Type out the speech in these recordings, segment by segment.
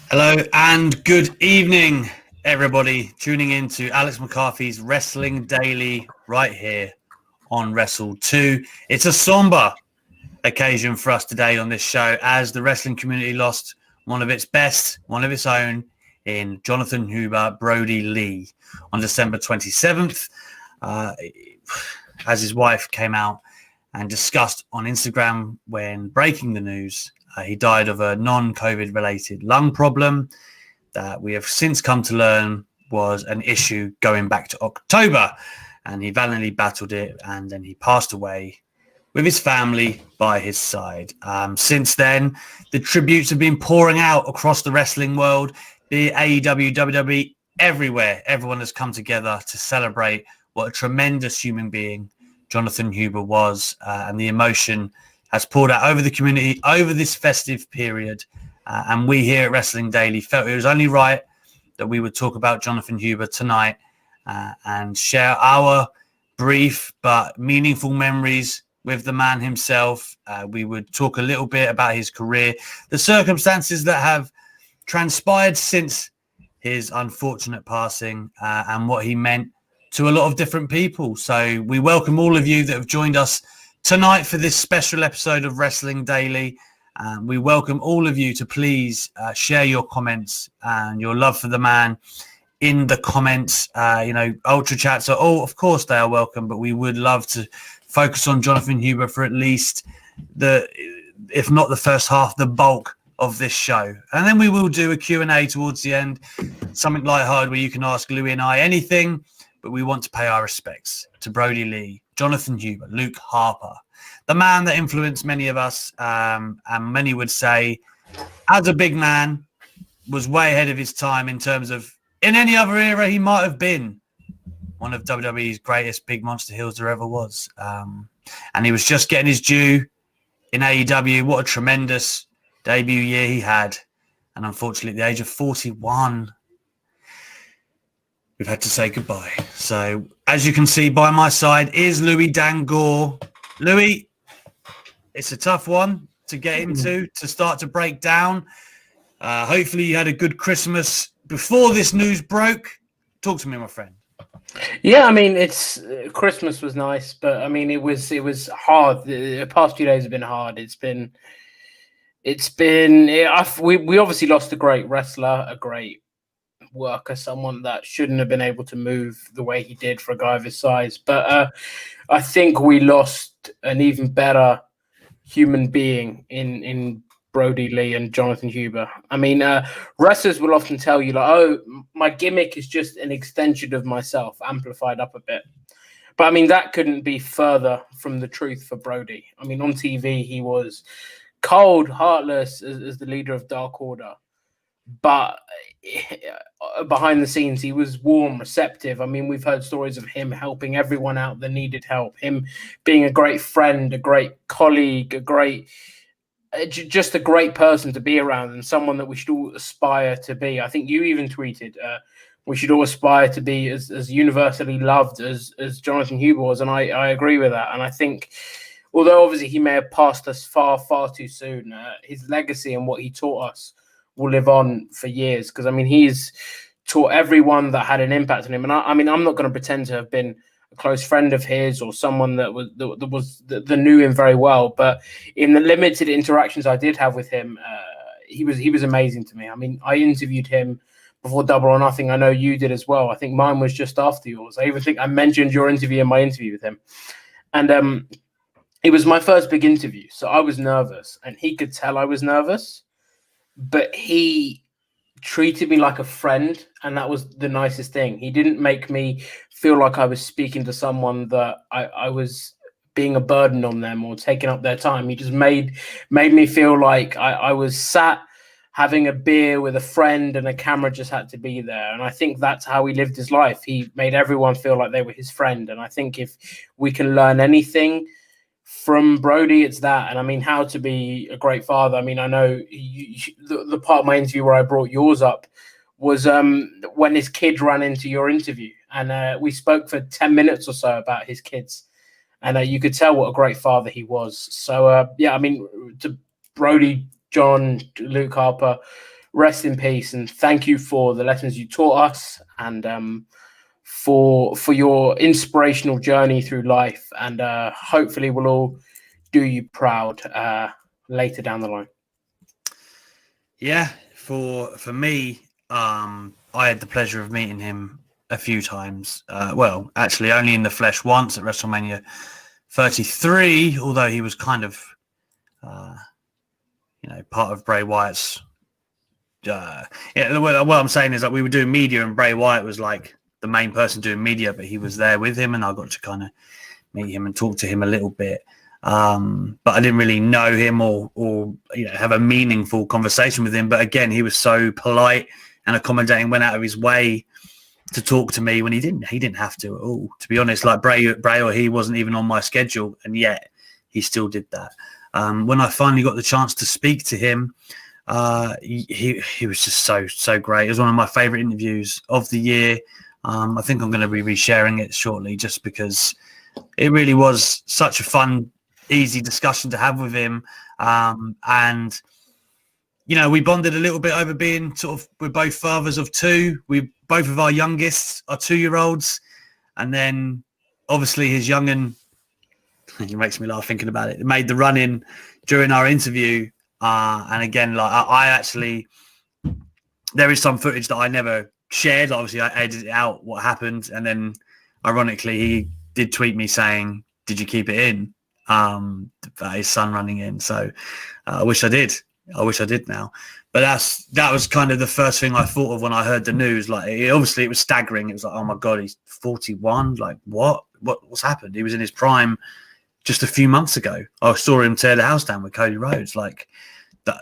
Hello and good evening, everybody. Tuning in to Alex McCarthy's Wrestling Daily right here on Wrestle2. It's a somber occasion for us today on this show as the wrestling community lost one of its best, one of its own in Jonathan Huber, Brodie Lee on December 27th. As his wife came out and discussed on Instagram when breaking the news, he died of a non-COVID related lung problem that we have since come to learn was an issue going back to October, and he valiantly battled it, and then he passed away with his family by his side. Since then, the tributes have been pouring out across the wrestling world, be it AEW, WWE, everywhere. Everyone has come together to celebrate what a tremendous human being Jonathan Huber was, and the emotion has poured out over the community over this festive period. And we here at Wrestling Daily felt it was only right that we would talk about Jonathan Huber tonight and share our brief but meaningful memories with the man himself. We would talk a little bit about his career, the circumstances that have transpired since his unfortunate passing, and what he meant to a lot of different people. So we welcome all of you that have joined us tonight for this special episode of Wrestling Daily. We welcome all of you to please share your comments and your love for the man in the comments. Ultra chats are all, of course, they are welcome, but we would love to focus on Jonathan Huber for at least if not the first half, the bulk of this show. And then we will do a Q&A towards the end, something lighthearted where you can ask Louis and I anything, but we want to pay our respects to Brodie Lee, Jonathan Huber, Luke Harper, the man that influenced many of us, and many would say, as a big man, was way ahead of his time in terms of, in any other era, he might have been one of WWE's greatest big monster heels there ever was. And he was just getting his due in AEW. What a tremendous debut year he had. And unfortunately, at the age of 41, we've had to say goodbye. So, as you can see by my side is Louis Dangoor. Louis, it's a tough one to get into, to start to break down. Hopefully you had a good Christmas before this news broke. Talk to me, my friend. Yeah, I mean, Christmas was nice, but I mean, it was hard. The past few days have been hard. We obviously lost a great wrestler, a great worker, someone that shouldn't have been able to move the way he did for a guy of his size. But I think we lost an even better human being in Brodie Lee and Jonathan Huber. I mean, wrestlers will often tell you, like, oh, my gimmick is just an extension of myself, amplified up a bit. But I mean, that couldn't be further from the truth for Brodie. I mean, on TV, he was cold, heartless as the leader of Dark Order. But behind the scenes, he was warm, receptive. I mean, we've heard stories of him helping everyone out that needed help, him being a great friend, a great colleague, just a great person to be around, and someone that we should all aspire to be. I think you even tweeted, we should all aspire to be as universally loved as Jonathan Huber was, and I agree with that. And I think, although obviously he may have passed us far, far too soon, his legacy and what he taught us will live on for years, because I mean, he's taught everyone that had an impact on him. And I mean, I'm not going to pretend to have been a close friend of his or someone that knew him very well, but in the limited interactions I did have with him, he was amazing to me. I mean, I interviewed him before Double or Nothing. I know you did as well. I think mine was just after yours. I even think I mentioned your interview in my interview with him, and it was my first big interview, so I was nervous, and he could tell I was nervous. But he treated me like a friend, and that was the nicest thing. He didn't make me feel like I was speaking to someone that I was being a burden on them or taking up their time. He just made me feel like I was sat having a beer with a friend, and a camera just had to be there. And I think that's how he lived his life. He made everyone feel like they were his friend. And I think if we can learn anything from Brodie, it's that. And I mean, how to be a great father. I mean, I know the part of my interview where I brought yours up was when his kid ran into your interview, and we spoke for 10 minutes or so about his kids, and you could tell what a great father he was. So yeah, I mean, to Brodie, John, Luke Harper, rest in peace, and thank you for the lessons you taught us, and for your inspirational journey through life, and hopefully we'll all do you proud later down the line. Yeah, for me, I had the pleasure of meeting him a few times. Well, actually, only in the flesh once at WrestleMania 33, although he was kind of, part of Bray Wyatt's. What I'm saying is that we were doing media, and Bray Wyatt was like the main person doing media, but he was there with him, and I got to kind of meet him and talk to him a little bit. But I didn't really know him or have a meaningful conversation with him. But again, he was so polite and accommodating, went out of his way to talk to me when he didn't have to at all. To be honest, like Bray or he wasn't even on my schedule, and yet he still did that. When I finally got the chance to speak to him, he was just so great. It was one of my favorite interviews of the year. I think I'm going to be resharing it shortly, just because it really was such a fun, easy discussion to have with him. And we bonded a little bit over being we're both fathers of two. Both of our youngest are 2-year-olds. And then obviously his young'un, it makes me laugh thinking about it, made the run in during our interview. And again, like I actually, there is some footage that I never shared. Obviously I edited out what happened. And then ironically, he did tweet me saying, "Did you keep it in?" About his son running in. So I wish I did now. But that was kind of the first thing I thought of when I heard the news. Like, obviously it was staggering. It was like, oh my God, he's 41. Like, what's happened? He was in his prime just a few months ago. I saw him tear the house down with Cody Rhodes. Like,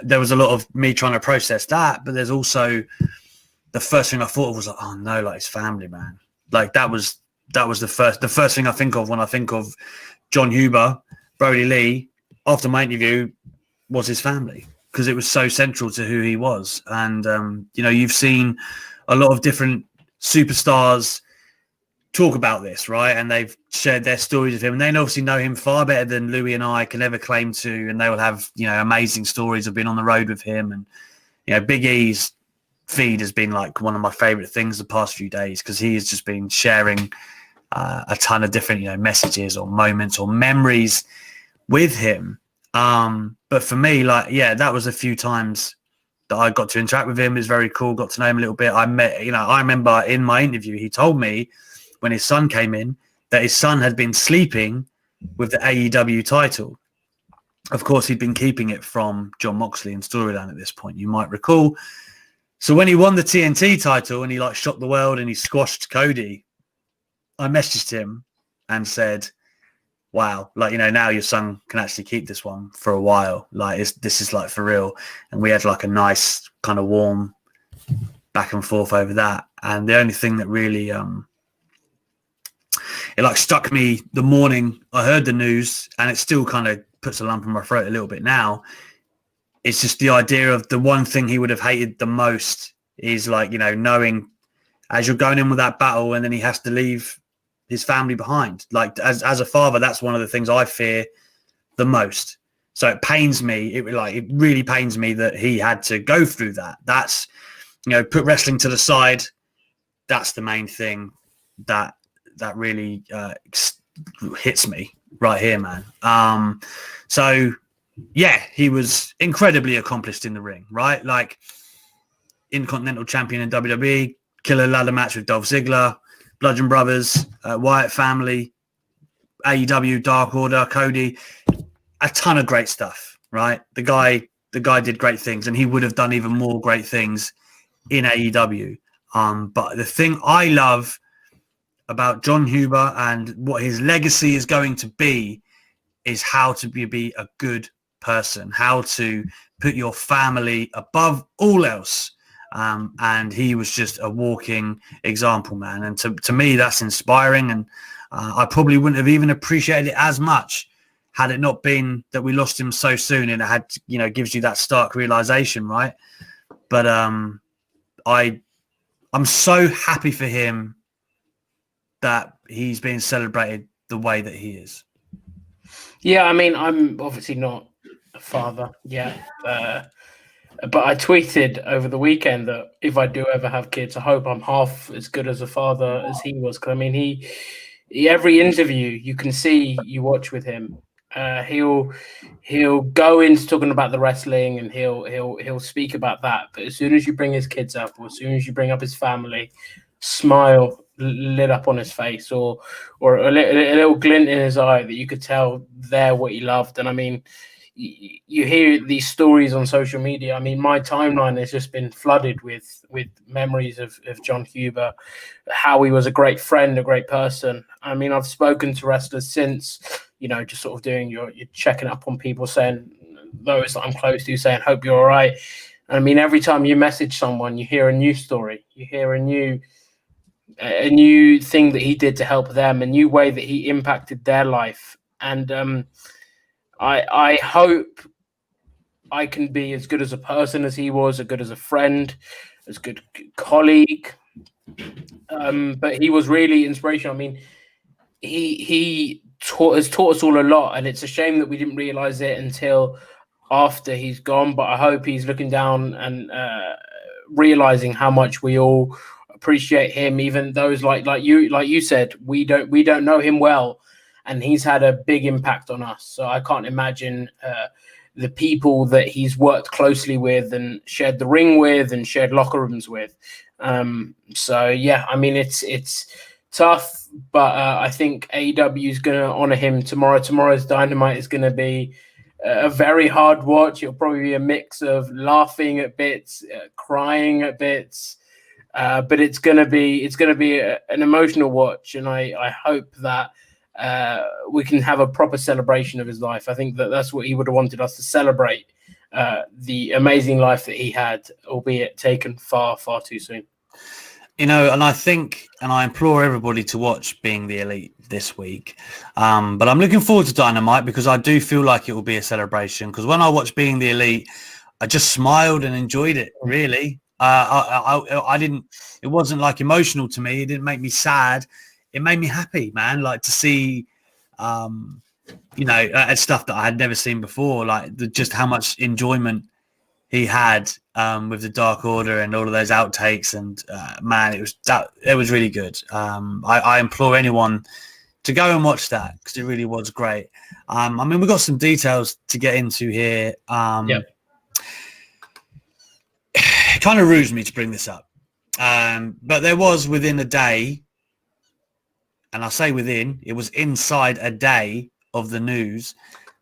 there was a lot of me trying to process that, but there's also the first thing I thought of was like, oh no, like his family, man. Like that was the first thing I think of when I think of Jon Huber, Brodie Lee, after my interview, was his family, because it was so central to who he was. And, you've seen a lot of different superstars talk about this, right? And they've shared their stories of him, and they obviously know him far better than Louis and I can ever claim to. And they will have, amazing stories of being on the road with him. And, Big E's feed has been like one of my favorite things the past few days, because he has just been sharing a ton of different, messages or moments or memories with him. But for me, that was a few times that I got to interact with him. It was very cool. Got to know him a little bit. I remember in my interview, he told me when his son came in that his son had been sleeping with the AEW title. Of course, he'd been keeping it from Jon Moxley in storyline at this point, you might recall. So when he won the TNT title and he shocked the world and he squashed Cody, I messaged him and said, wow, now your son can actually keep this one for a while. This is for real. And we had a nice kind of warm back and forth over that. And the only thing that really, it struck me the morning I heard the news, and it still kind of puts a lump in my throat a little bit now. It's just the idea of the one thing he would have hated the most is knowing as you're going in with that battle and then he has to leave his family behind. As a father, that's one of the things I fear the most. So it pains me. It really pains me that he had to go through that. That's, put wrestling to the side. That's the main thing that really hits me right here, man. So yeah, he was incredibly accomplished in the ring, right? Intercontinental champion in WWE, killer ladder match with Dolph Ziggler, Bludgeon Brothers, Wyatt family, AEW, Dark Order, Cody, a ton of great stuff, right? The guy did great things, and he would have done even more great things in AEW. But the thing I love about Jon Huber and what his legacy is going to be is how to be a good person, how to put your family above all else. And he was just a walking example, man. And to me, that's inspiring. And I probably wouldn't have even appreciated it as much had it not been that we lost him so soon. And it had, gives you that stark realization, right? But I'm so happy for him that he's being celebrated the way that he is. Yeah, I mean, I'm obviously not a father yet. But I tweeted over the weekend that if I do ever have kids, I hope I'm half as good as a father as he was. Because I mean, he every interview you can see you watch with him, he'll go into talking about the wrestling and he'll speak about that. But as soon as you bring his kids up, or as soon as you bring up his family, smile lit up on his face, or a little glint in his eye that you could tell there what he loved. And I mean, you hear these stories on social media. I mean, my timeline has just been flooded with memories of Jon Huber, how he was a great friend, a great person. I mean, I've spoken to wrestlers since, just sort of doing you're checking up on people, saying those that I'm close to, saying hope you're all right. And I mean, every time you message someone, you hear a new story, you hear a new thing that he did to help them, a new way that he impacted their life. And I hope I can be as good as a person as he was, as good as a friend, as good colleague. But he was really inspirational. I mean, he has taught us all a lot, and it's a shame that we didn't realize it until after he's gone. But I hope he's looking down and realizing how much we all appreciate him. Even those like you said, we don't know him well, and he's had a big impact on us. So I can't imagine the people that he's worked closely with and shared the ring with and shared locker rooms with. So yeah, I mean, it's tough, but I think AEW is going to honor him tomorrow. Tomorrow's Dynamite is going to be a very hard watch. It'll probably be a mix of laughing at bits, crying at bits, but it's going to be an emotional watch, and I hope that we can have a proper celebration of his life. I think that's what he would have wanted us to celebrate, the amazing life that he had, albeit taken far, far too soon. And I think, and I implore everybody to watch Being the Elite this week. But I'm looking forward to Dynamite because I do feel like it will be a celebration. Because when I watched Being the Elite, I just smiled and enjoyed it, really. I didn't, it wasn't like emotional to me. It didn't make me sad. It made me happy, man. Like to see, stuff that I had never seen before, like just how much enjoyment he had with the Dark Order and all of those outtakes, and man, it was really good. I implore anyone to go and watch that because it really was great. I mean, we've got some details to get into here. Yep. It kind of rudes me to bring this up, but there was within a day, and I say within, it was inside a day of the news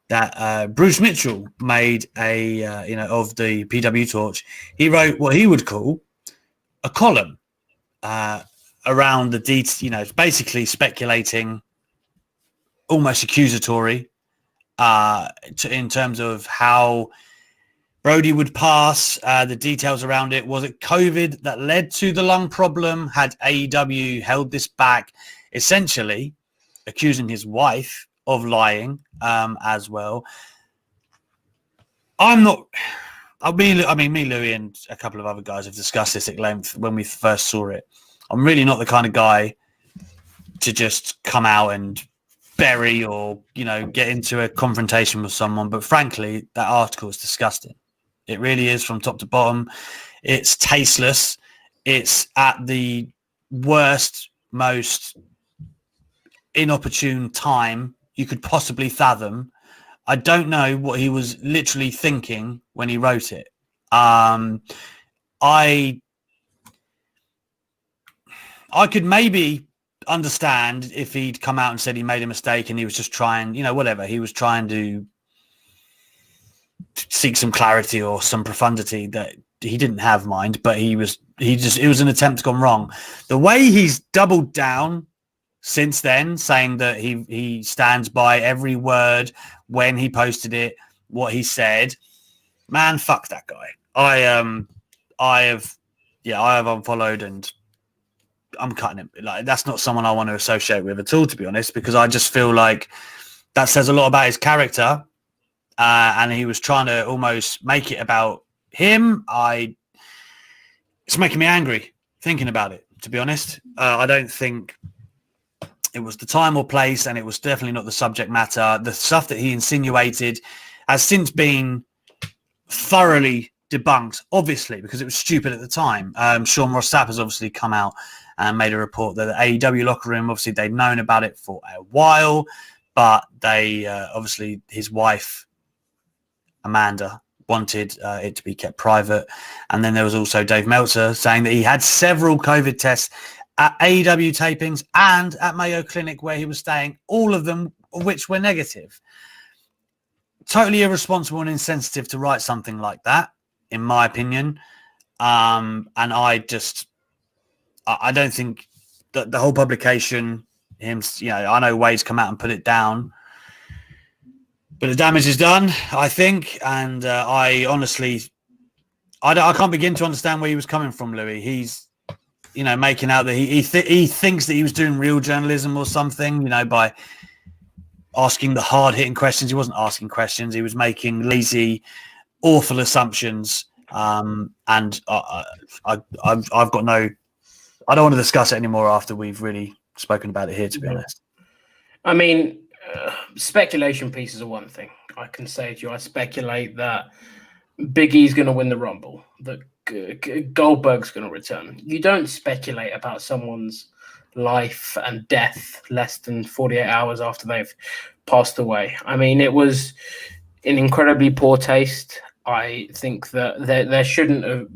that Bruce Mitchell made of the PW Torch. He wrote what he would call a column around the details, basically speculating, almost accusatory, in terms of how Brodie would pass, the details around it. Was it COVID that led to the lung problem? Had AEW held this back? Essentially accusing his wife of lying as well. Me, Louis, and a couple of other guys have discussed this at length when we first saw it. I'm really not the kind of guy to just come out and bury or, get into a confrontation with someone. But frankly, that article is disgusting. It really is from top to bottom. It's tasteless. It's at the worst, most inopportune time you could possibly fathom. I don't know what he was literally thinking when he wrote it. I could maybe understand if he'd come out and said he made a mistake and he was just trying, whatever. He was trying to seek some clarity or some profundity that he didn't have mind, but it was an attempt gone wrong. The way he's doubled down since then, saying that he stands by every word when he posted it, what he said, man, fuck that guy. I have unfollowed and I'm cutting him. Like, that's not someone I want to associate with at all, to be honest, because I just feel like that says a lot about his character, and he was trying to almost make it about him. It's making me angry thinking about it, to be honest. I don't think it was the time or place, and it was definitely not the subject matter. The stuff that he insinuated has since been thoroughly debunked, obviously, because it was stupid at the time. Sean Ross Sapp has obviously come out and made a report that the AEW locker room, obviously they'd known about it for a while, but they obviously his wife, Amanda, wanted it to be kept private. And then there was also Dave Meltzer saying that he had several COVID tests at AEW tapings and at Mayo Clinic where he was staying, all of them which were negative. Totally irresponsible and insensitive to write something like that, in my opinion. And I don't think that the whole publication, I know Wade's come out and put it down, but the damage is done, I think. And I honestly, I can't begin to understand where he was coming from, Louis. He's, making out that he thinks that he was doing real journalism or something, by asking the hard-hitting questions. He wasn't asking questions. He was making lazy, awful assumptions. And I've got no... I don't want to discuss it anymore after we've really spoken about it here, to be honest. I mean, speculation pieces are one thing. I can say to you, I speculate that Big E's going to win the Rumble, that Goldberg's going to return. You don't speculate about someone's life and death less than 48 hours after they've passed away. I mean, it was an incredibly poor taste. I think that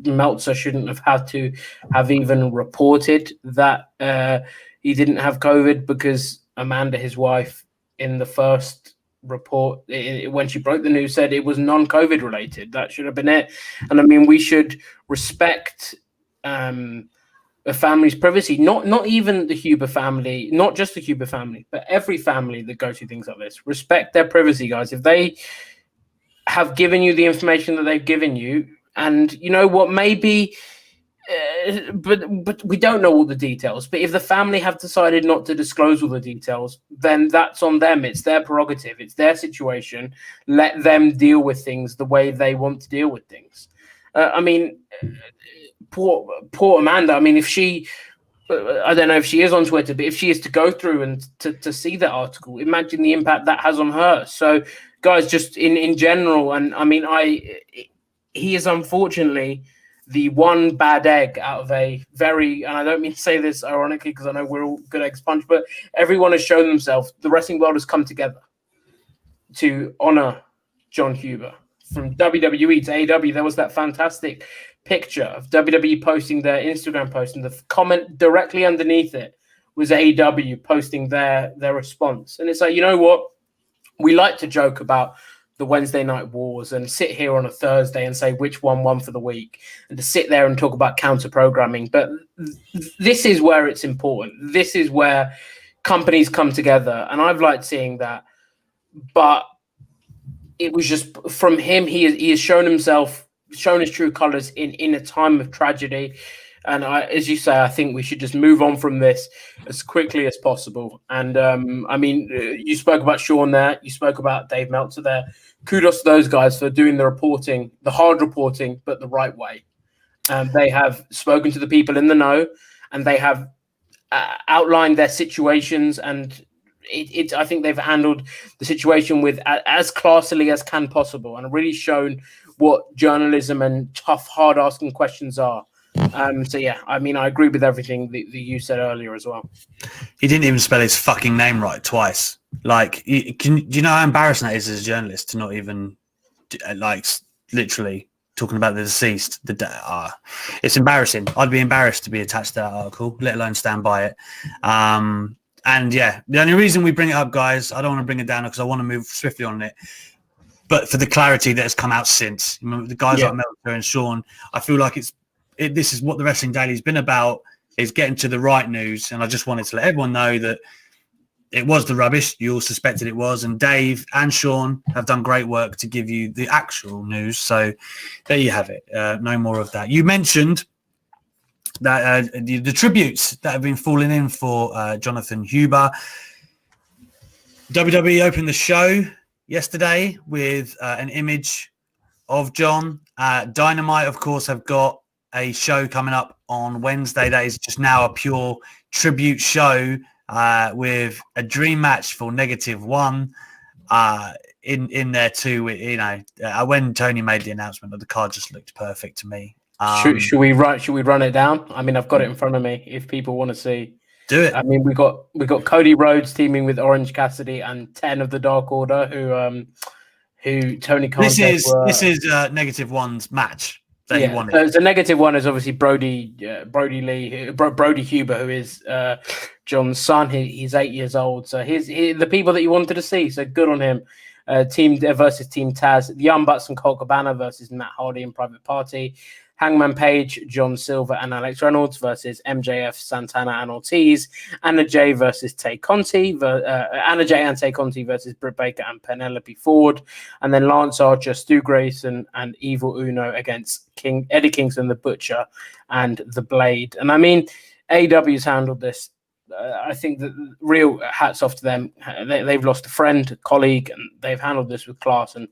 Meltzer shouldn't have had to have even reported that he didn't have COVID, because Amanda, his wife, in the first report, when she broke the news, said it was non-COVID related. That should have been it. And I mean, we should respect a family's privacy, not even the Huber family, not just the Huber family, but every family that go through things like this. Respect their privacy, guys. If they have given you the information that they've given you, and you know what, maybe, but we don't know all the details. But if the family have decided not to disclose all the details, then that's on them. It's their prerogative. It's their situation. Let them deal with things the way they want to deal with things. I mean, poor Amanda. I mean, if she, I don't know if she is on Twitter, but if she is to go through and to see that article, imagine the impact that has on her. So, guys, just in general, and I mean, he is unfortunately the one bad egg out of a very, and I don't mean to say this ironically because I know we're all good eggs punch, but everyone has shown themselves. The wrestling world has come together to honor Jon Huber. From WWE to AEW, there was that fantastic picture of WWE posting their Instagram post, and the comment directly underneath it was AEW posting their response. And it's like, you know what? We like to joke about the Wednesday night wars and sit here on a Thursday and say which one won for the week, and to sit there and talk about counter programming. But this is where it's important. This is where companies come together. And I've liked seeing that. But it was just from him. He has shown himself, shown his true colors in a time of tragedy. And as you say, I think we should just move on from this as quickly as possible. And I mean, you spoke about Sean there. You spoke about Dave Meltzer there. Kudos to those guys for doing the reporting, the hard reporting, but the right way. They have spoken to the people in the know, and they have outlined their situations. And I think they've handled the situation with as classily as can possible, and really shown what journalism and tough, hard asking questions are. So yeah, I mean, I agree with everything that you said earlier as well. He didn't even spell his fucking name right twice. Like, do you know how embarrassing that is as a journalist to not even, like, literally talking about the deceased? It's embarrassing. I'd be embarrassed to be attached to that article, let alone stand by it. And yeah, the only reason we bring it up, guys, I don't want to bring it down because I want to move swiftly on it. But for the clarity that has come out since, the guys like Meltzer and Sean, I feel like this is what the Wrestling Daily has been about, is getting to the right news. And I just wanted to let everyone know that it was the rubbish. You all suspected it was. And Dave and Sean have done great work to give you the actual news. So there you have it. No more of that. You mentioned that the tributes that have been falling in for Jonathan Huber. WWE opened the show yesterday with an image of John. Dynamite, of course, have got a show coming up on Wednesday that is just now a pure tribute show with a dream match for -1. in there too. When Tony made the announcement, the card just looked perfect to me. Should we run it down? I mean, I've got it in front of me. If people want to see, do it. I mean, we got Cody Rhodes teaming with Orange Cassidy and 10 of the Dark Order, who Tony Khan. This is -1's match that he wanted. So the -1 is obviously Brodie Lee, Brodie Huber, who is John's son. He's 8 years old, so he's the people that you wanted to see. So good on him. Team versus Team Taz, the Young Bucks and Colt Cabana versus Matt Hardy and Private Party. Hangman Page, John Silver, and Alex Reynolds versus MJF, Santana, and Ortiz. Anna Jay versus Tay Conti. Anna Jay and Tay Conti versus Britt Baker and Penelope Ford. And then Lance Archer, Stu Grayson, and Evil Uno against Eddie Kingston, the Butcher, and the Blade. And I mean, AEW's handled this. I think that real hats off to them. They've lost a friend, a colleague, and they've handled this with class. And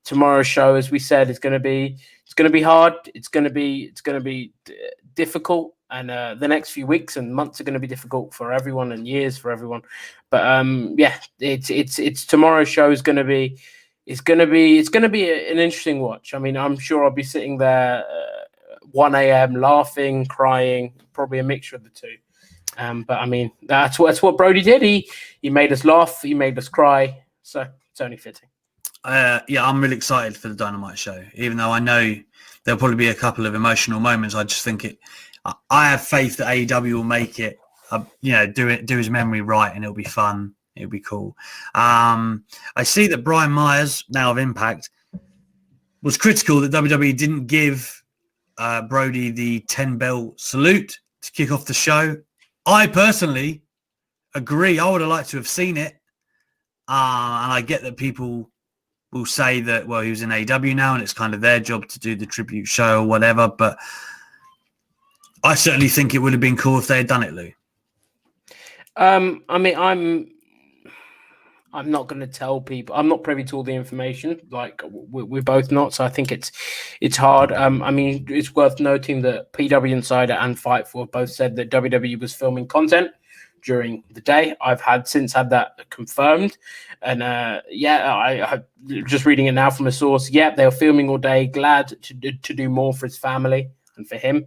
tomorrow's show, as we said, is going to be hard. It's going to be difficult, and the next few weeks and months are going to be difficult for everyone, and years for everyone. But it's tomorrow's show is going to be an interesting watch. I mean, I'm sure I'll be sitting there 1 a.m. laughing, crying, probably a mixture of the two. But I mean, that's what Brodie did. He made us laugh, he made us cry, so it's only fitting. I'm really excited for the Dynamite show, even though I know there'll probably be a couple of emotional moments. I just think I have faith that AEW will make it, do his memory right, and it'll be fun. It'll be cool. I see that Brian Myers, now of Impact, was critical that WWE didn't give Brodie the 10-bell salute to kick off the show. I personally agree. I would have liked to have seen it. And I get that people will say that, well, he was in AEW now and it's kind of their job to do the tribute show or whatever. But I certainly think it would have been cool if they had done it, Lou. I mean, I'm not going to tell people. I'm not privy to all the information. Like we're both not. So I think it's hard. I mean, it's worth noting that PW Insider and Fightful have both said that WWE was filming content during the day. I've since had that confirmed, and I just reading it now from a source. Yeah, they were filming all day. Glad to do more for his family and for him.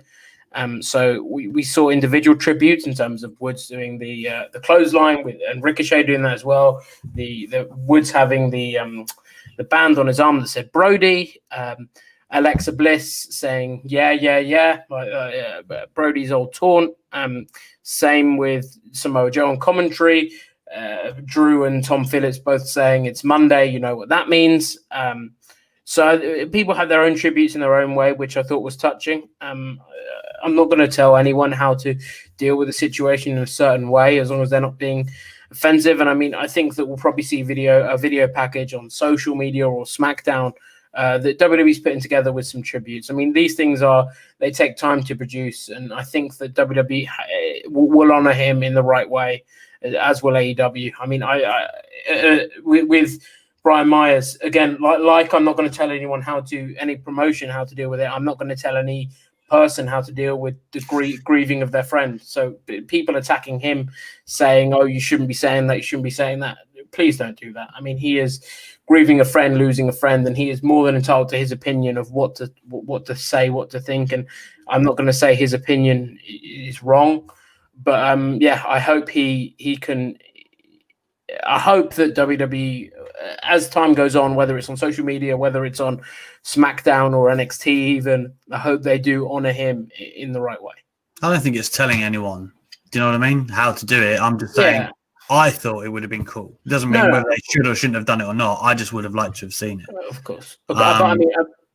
So we saw individual tributes in terms of Woods doing the clothesline and Ricochet doing that as well. The Woods having the band on his arm that said Brodie. Alexa Bliss saying yeah. Brodie's old taunt. Same with Samoa Joe on commentary. Drew and Tom Phillips both saying it's Monday. You know what that means. So people had their own tributes in their own way, which I thought was touching. I'm not going to tell anyone how to deal with the situation in a certain way, as long as they're not being offensive. And I mean, I think that we'll probably see a video package on social media or SmackDown that WWE's putting together with some tributes. I mean, these things they take time to produce, and I think that WWE will honor him in the right way, as will AEW. I mean, with Brian Myers, again, like I'm not going to tell anyone any promotion how to deal with it. I'm not going to tell any person how to deal with the grieving of their friend. So people attacking him, saying, "Oh, you shouldn't be saying that. You shouldn't be saying that." Please don't do that. I mean, he is grieving a friend, losing a friend, and he is more than entitled to his opinion of what to say, what to think. And I'm not going to say his opinion is wrong, but I hope he can. I hope that WWE, as time goes on, whether it's on social media, whether it's on SmackDown or NXT even, I hope they do honor him in the right way. I don't think it's telling anyone, do you know what I mean, how to do it. I'm just saying, I thought it would have been cool. It doesn't mean whether they should or shouldn't have done it or not. I just would have liked to have seen it. Of course. But I mean,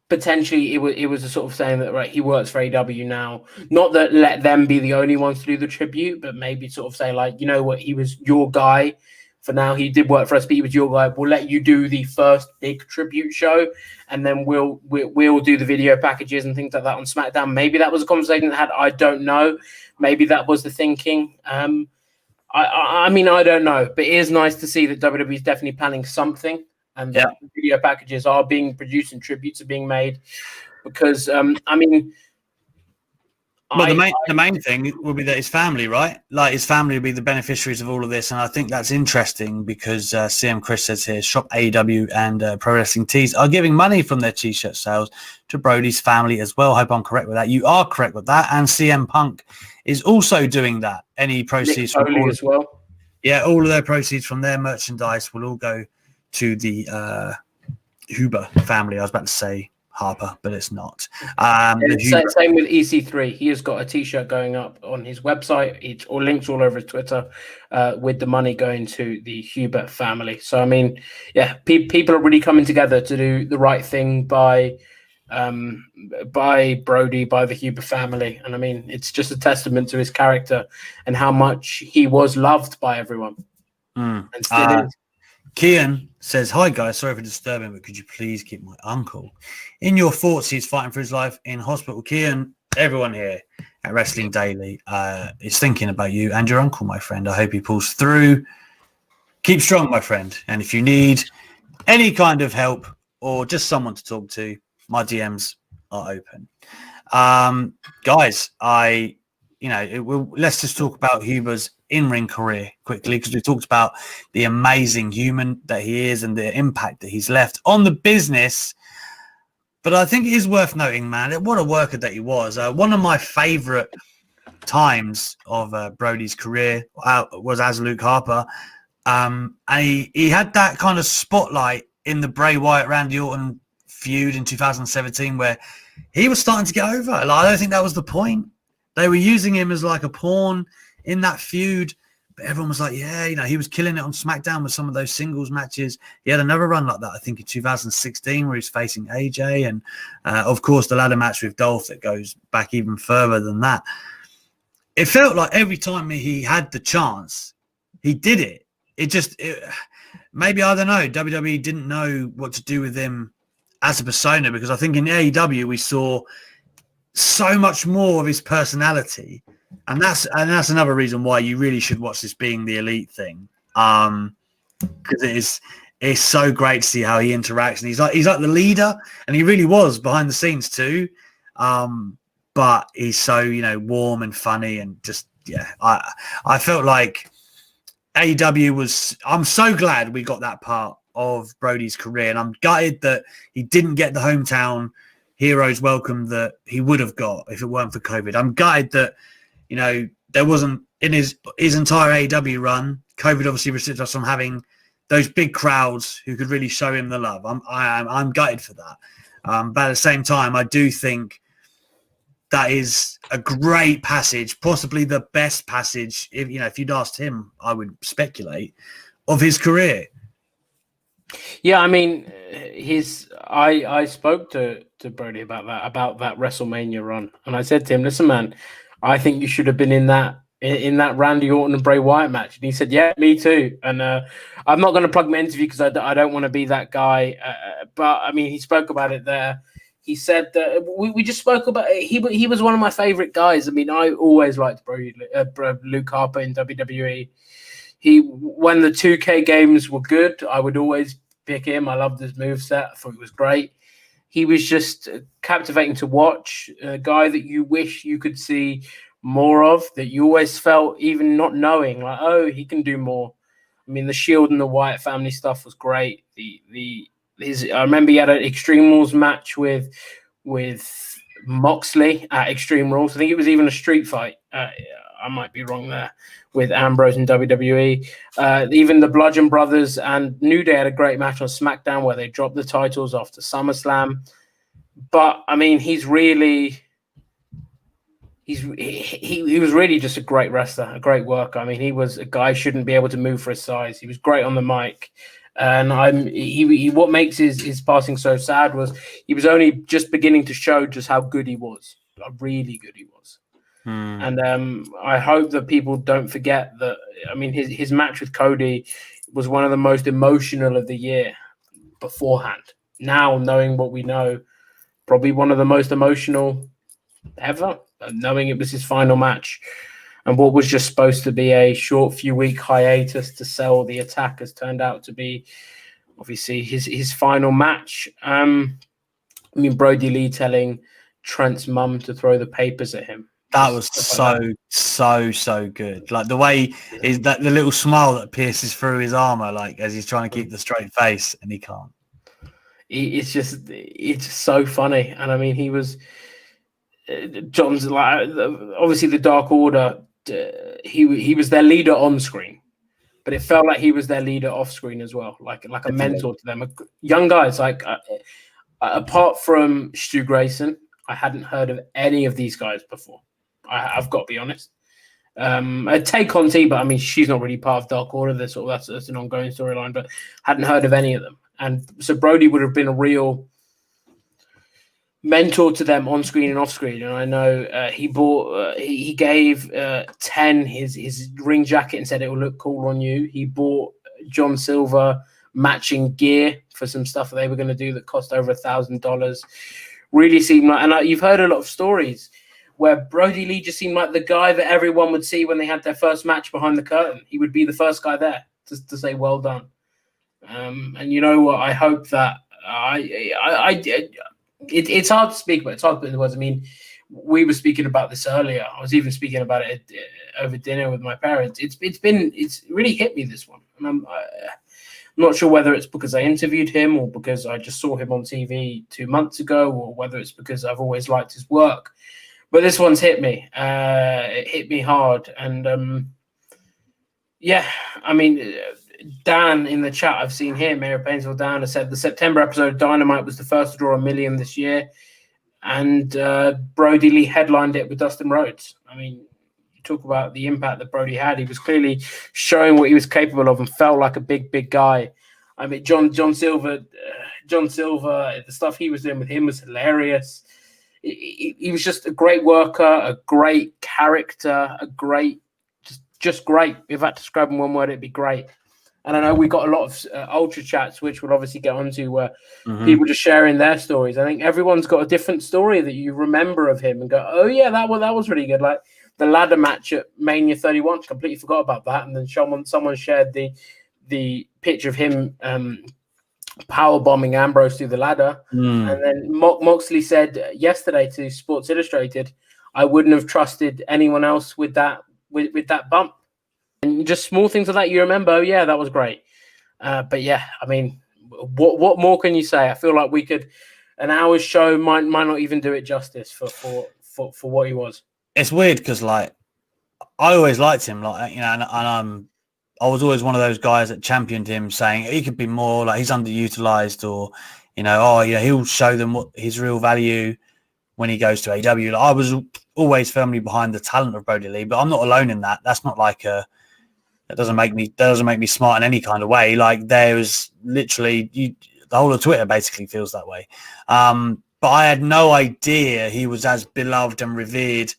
potentially it was a sort of saying that, right, he works for AEW now. Not that let them be the only ones to do the tribute, but maybe sort of say, like, you know what, he was your guy. For now, he did work for us, but he was your guy. We'll let you do the first big tribute show, and then we'll do the video packages and things like that on SmackDown. Maybe that was a conversation that had. I don't know. Maybe that was the thinking. I mean, I don't know. But it is nice to see that WWE is definitely planning something, and that video packages are being produced and tributes are being made. Because I mean, Well, the main thing will be that his family, right? Like his family will be the beneficiaries of all of this, and I think that's interesting because CM Chris says here, Shop AEW and Pro Wrestling Tees are giving money from their T-shirt sales to Brodie's family as well. Hope I'm correct with that. You are correct with that, and CM Punk is also doing that. Any proceeds from all as well. Yeah, all of their proceeds from their merchandise will all go to the Huber family. I was about to say Harper, but it's not. Same with EC3. He has got a T-shirt going up on his website. It's all links all over his Twitter with the money going to the Huber family. So, I mean, yeah, people are really coming together to do the right thing by Brodie, by the Huber family. And, I mean, it's just a testament to his character and how much he was loved by everyone. And still is. Kian says, hi guys, sorry for disturbing, but could you please keep my uncle in your thoughts? He's fighting for his life in hospital. Kian, everyone here at Wrestling Daily is thinking about you and your uncle, my friend. I hope he pulls through. Keep strong, my friend. And if you need any kind of help or just someone to talk to, my DMs are open. Guys, let's just talk about Huber's in-ring career quickly, because we talked about the amazing human that he is and the impact that he's left on the business. But I think it is worth noting, man, what a worker that he was. One of my favorite times of Brodie's career was as Luke Harper. And he had that kind of spotlight in the Bray Wyatt Randy Orton feud in 2017 where he was starting to get over. Like, I don't think that was the point. They were using him as like a pawn in that feud, but everyone was like, yeah, he was killing it on SmackDown with some of those singles matches. He had another run like that, I think, in 2016 where he's facing AJ, and of course the ladder match with Dolph that goes back even further than that. It felt like every time he had the chance, he did it. Maybe, I don't know, WWE didn't know what to do with him as a persona, because I think in AEW we saw so much more of his personality, and that's another reason why you really should watch this Being the Elite thing, because it's so great to see how he interacts, and he's like the leader, and he really was behind the scenes too, but he's so warm and funny, and just I felt like AEW was. I'm so glad we got that part of Brodie's career, and I'm gutted that he didn't get the hometown heroes welcome that he would have got if it weren't for COVID. I'm gutted that there wasn't in his entire AEW run. COVID obviously restricted us from having those big crowds who could really show him the love. I'm gutted for that, but at the same time, I do think that is a great passage, possibly the best passage. If you'd asked him, I would speculate, of his career. Yeah, I mean, I spoke to Brodie about that WrestleMania run, and I said to him, "Listen, man, I think you should have been in that Randy Orton and Bray Wyatt match." And he said, "Yeah, me too." And I'm not going to plug my interview because I don't want to be that guy. But I mean, he spoke about it there. He said that we just spoke about it. He was one of my favorite guys. I mean, I always liked Luke Harper in WWE. When the 2K games were good, I would always pick him. I loved his moveset. I thought it was great. He was just captivating to watch, a guy that you wish you could see more of, that you always felt, even not knowing, like, oh, he can do more. I mean, the Shield and the Wyatt family stuff was great. I remember he had an Extreme Rules match with Moxley at Extreme Rules. I think it was even a street fight. I might be wrong there, with Ambrose and WWE. Even the Bludgeon Brothers and New Day had a great match on SmackDown where they dropped the titles after SummerSlam. But I mean, he was really just a great wrestler, a great worker. I mean, he was a guy who shouldn't be able to move for his size. He was great on the mic. And what makes his passing so sad was he was only just beginning to show just how good he was, how really good he was. And I hope that people don't forget that. I mean, his match with Cody was one of the most emotional of the year beforehand. Now, knowing what we know, probably one of the most emotional ever, knowing it was his final match. And what was just supposed to be a short few-week hiatus to sell the Attack has turned out to be, obviously, his final match. I mean, Brodie Lee telling Trent's mum to throw the papers at him. That was so good. Like the way is that the little smile that pierces through his armor, like as he's trying to keep the straight face, and he can't. It's so funny, and I mean, he was John's like obviously the Dark Order. He was their leader on screen, but it felt like he was their leader off screen as well, like a mentor to them. Young guys, like apart from Stu Grayson, I hadn't heard of any of these guys before. I've got to be honest. Tay Conti, but I mean, she's not really part of Dark Order. That's an ongoing storyline, but hadn't heard of any of them. And so Brodie would have been a real mentor to them on screen and off screen. And I know he gave 10 his ring jacket and said it will look cool on you. He bought John Silver matching gear for some stuff that they were going to do that cost over $1,000. Really seemed like, and you've heard a lot of stories where Brodie Lee just seemed like the guy that everyone would see when they had their first match behind the curtain. He would be the first guy there to say, well done. And you know what? I hope that it's hard to speak, but it's hard to put in the words. I mean, we were speaking about this earlier. I was even speaking about it over dinner with my parents. It's really hit me, this one. And I'm not sure whether it's because I interviewed him or because I just saw him on TV 2 months ago, or whether it's because I've always liked his work. But this one's hit me. It hit me hard. And yeah, I mean, Dan in the chat, I've seen here, Mayor of Painesville Dan has said the September episode of Dynamite was the first to draw 1 million this year. And Brodie Lee headlined it with Dustin Rhodes. I mean, you talk about the impact that Brodie had. He was clearly showing what he was capable of and felt like a big guy. I mean, John Silver, the stuff he was doing with him was hilarious. He was just a great worker, a great character, just great. If I had to describe him one word, it'd be great. And I know we got a lot of ultra chats, which we'll obviously get onto, where people just sharing their stories. I think everyone's got a different story that you remember of him and go, oh yeah, that was really good. Like the ladder match at Mania 31, completely forgot about that. And then someone shared the picture of him power bombing Ambrose through the ladder. And then Moxley said yesterday to Sports Illustrated, I wouldn't have trusted anyone else with that bump. And just small things like that you remember. Oh, yeah, that was great. But yeah, I mean, what more can you say? I feel like an hour's show might not even do it justice for what he was. It's weird because like I always liked him, like, you know, and I was always one of those guys that championed him, saying he could be more, like he's underutilized, or you know, oh yeah, he'll show them what his real value when he goes to AEW. Like, I was always firmly behind the talent of Brodie Lee, but I'm not alone in that. That's not like that doesn't make me smart in any kind of way. Like there's literally the whole of Twitter basically feels that way. But I had no idea he was as beloved and revered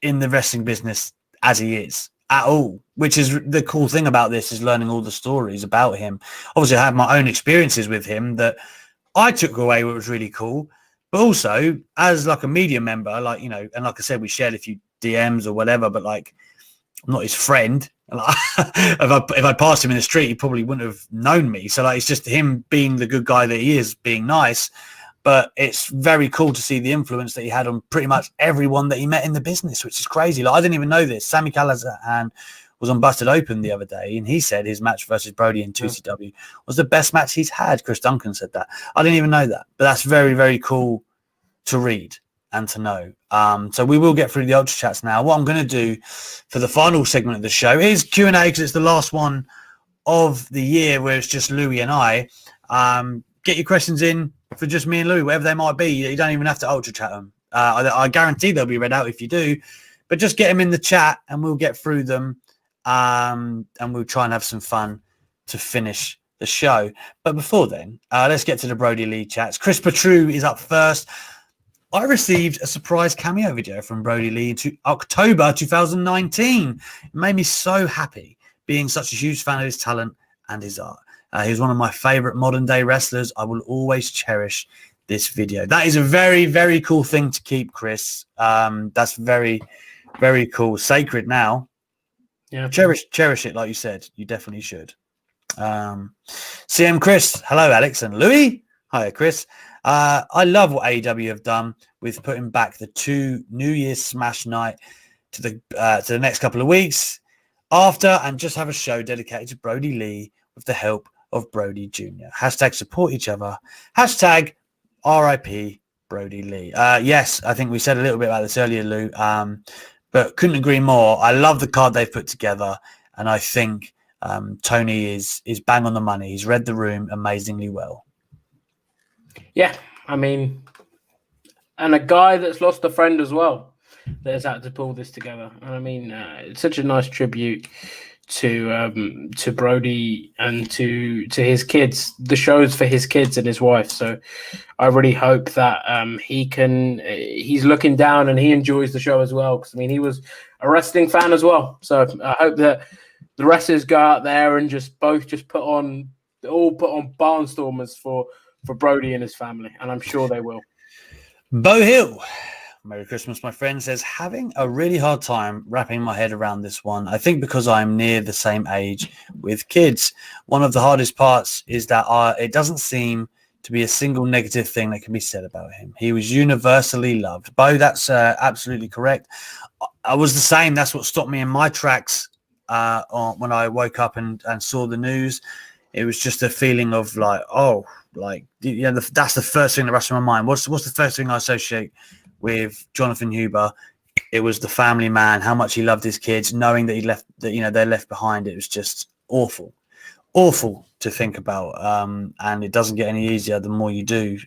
in the wrestling business as he is at all, which is the cool thing about this, is learning all the stories about him. Obviously I had my own experiences with him that I took away, what was really cool, but also as like a media member, like, you know, and like I said, we shared a few DMs or whatever, but like I'm not his friend. Like, if I passed him in the street, he probably wouldn't have known me. So like, it's just him being the good guy that he is, being nice. But it's very cool to see the influence that he had on pretty much everyone that he met in the business, which is crazy. Like I didn't even know this. Sami Callihan was on Busted Open the other day, and he said his match versus Brodie in 2CW was the best match he's had. Chris Duncan said that. I didn't even know that, but that's very, very cool to read and to know. So we will get through the ultra chats now. What I'm going to do for the final segment of the show is Q&A, because it's the last one of the year where it's just Louis and I. Get your questions in for just me and Louis, whatever they might be. You don't even have to ultra chat them. I guarantee they'll be read out if you do, but just get them in the chat and we'll get through them. And we'll try and have some fun to finish the show. But before then, let's get to the Brodie Lee chats. Chris Petru is up first. I received a surprise cameo video from Brodie Lee in October 2019. It made me so happy, being such a huge fan of his talent and his art. He's one of my favorite modern day wrestlers. I will always cherish this video. That is a very, very cool thing to keep, Chris. That's very, very cool. Sacred now. Yeah. Cherish it, like you said. You definitely should. CM Chris. Hello, Alex and Louis. Hi, Chris. I love what AEW have done with putting back the 2 New Year's Smash Night to the next couple of weeks after, and just have a show dedicated to Brodie Lee with the help of Brodie Jr. Hashtag support each other. Hashtag RIP Brodie Lee. Yes, I think we said a little bit about this earlier, Lou, but couldn't agree more. I love the card they've put together, and I think Tony is bang on the money. He's read the room amazingly well. Yeah, I mean, and a guy that's lost a friend as well that has had to pull this together. And I mean, it's such a nice tribute to Brodie and to his kids. The show's for his kids and his wife. So I really hope that he's looking down and he enjoys the show as well. Because I mean, he was a wrestling fan as well. So I hope that the wrestlers go out there and put on barnstormers for Brodie and his family, and I'm sure they will. Bo Hill, Merry Christmas, my friend, says, having a really hard time wrapping my head around this one. I think because I'm near the same age with kids. One of the hardest parts is that it doesn't seem to be a single negative thing that can be said about him. He was universally loved. Bo, that's absolutely correct. I was the same. That's what stopped me in my tracks when I woke up and saw the news. It was just a feeling of like, that's the first thing that rushed in my mind. What's the first thing I associate with Jonathan Huber? It was the family man, how much he loved his kids, knowing that they're left behind. It was just awful to think about, and it doesn't get any easier the more you do.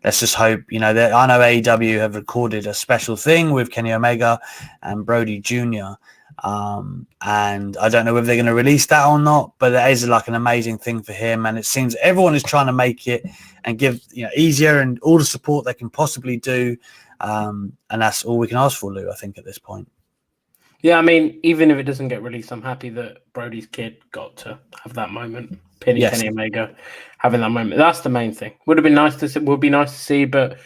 Let's just hope, I know AEW have recorded a special thing with Kenny Omega and Brodie Jr., and I don't know whether they're going to release that or not, but it is like an amazing thing for him, and it seems everyone is trying to make it and give easier and all the support they can possibly do, and that's all we can ask for, Lou, I think, at this point. Yeah, I mean, even if it doesn't get released, I'm happy that Brodie's kid got to have that moment. Kenny Omega having that moment. That's the main thing. Would be nice to see, but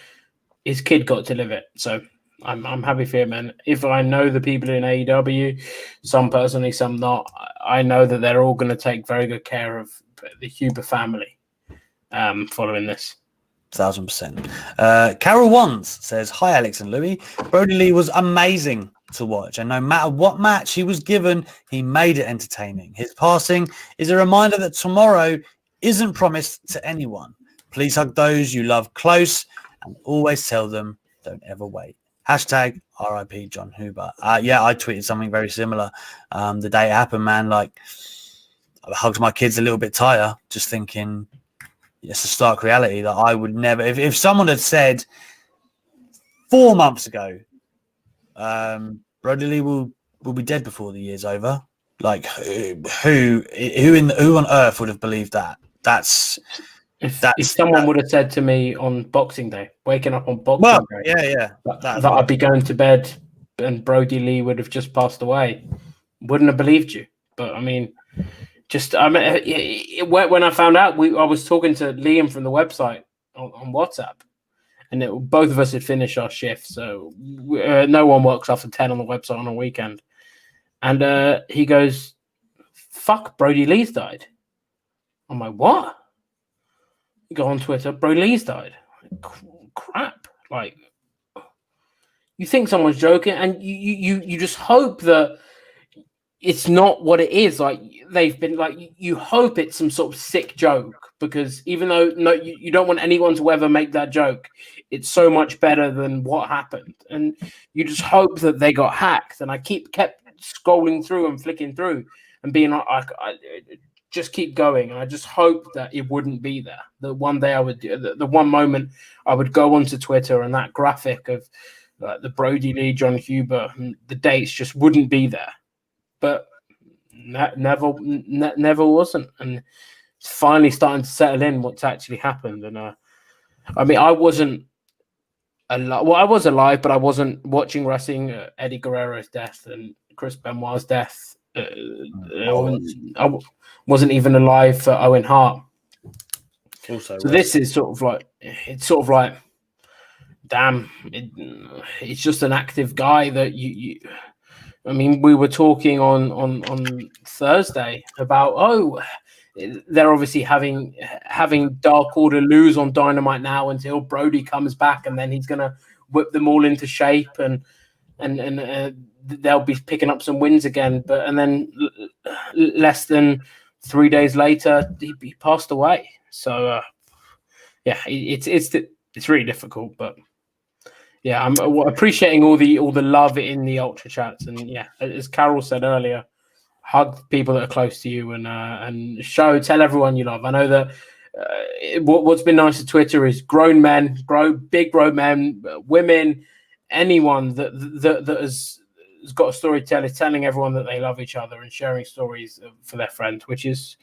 his kid got to live it. So I'm happy for him. And if I know the people in AEW, some personally, some not, I know that they're all going to take very good care of the Huber family following this. 1000%. Carol Wands says, hi, Alex and Louis. Brodie Lee was amazing to watch, and no matter what match he was given, he made it entertaining. His passing is a reminder that tomorrow isn't promised to anyone. Please hug those you love close and always tell them don't ever wait. Hashtag RIP Jon Huber. I tweeted something very similar the day it happened, man. Like, I hugged my kids a little bit tighter, just thinking it's a stark reality that I would never, if someone had said 4 months ago, Brodie Lee will be dead before the year's over. Like, who on earth would have believed that? If someone would have said to me on Boxing Day, waking up on Boxing Day, that I'd be going to bed and Brodie Lee would have just passed away, wouldn't have believed you. But I mean, when I found out, I was talking to Liam from the website on WhatsApp. And both of us had finished our shift, so no one works after 10 on the website on a weekend. And he goes, fuck, Brodie Lee's died. I'm like, what? You go on Twitter, Brodie Lee's died. Crap. Like, you think someone's joking, and you just hope that it's not what it is. Like, they've been like, you hope it's some sort of sick joke, because even though you don't want anyone to ever make that joke, it's so much better than what happened. And you just hope that they got hacked. And I kept scrolling through and flicking through and being like, I just keep going. And I just hope that it wouldn't be there. That one day the one moment I would go onto Twitter and that graphic of the Brodie Lee, Jon Huber, the dates just wouldn't be there. But never wasn't. And it's finally starting to settle in what's actually happened. And I mean, I wasn't alive. Well, I was alive, but I wasn't watching wrestling. Eddie Guerrero's death and Chris Benoit's death. I wasn't even alive for Owen Hart. Also, so this is sort of like, damn, it's just an active guy that you I mean, we were talking on Thursday about, they're obviously having Dark Order lose on Dynamite now until Brodie comes back, and then he's going to whip them all into shape, and they'll be picking up some wins again. And then less than 3 days later, he passed away. So yeah, it's really difficult, but yeah, I'm appreciating all the love in the Ultra chats, and yeah, as Carol said earlier, hug people that are close to you, and tell everyone you love. I know that what's been nice to Twitter is big grown men, women, anyone that has got a storyteller telling everyone that they love each other and sharing stories for their friend, which is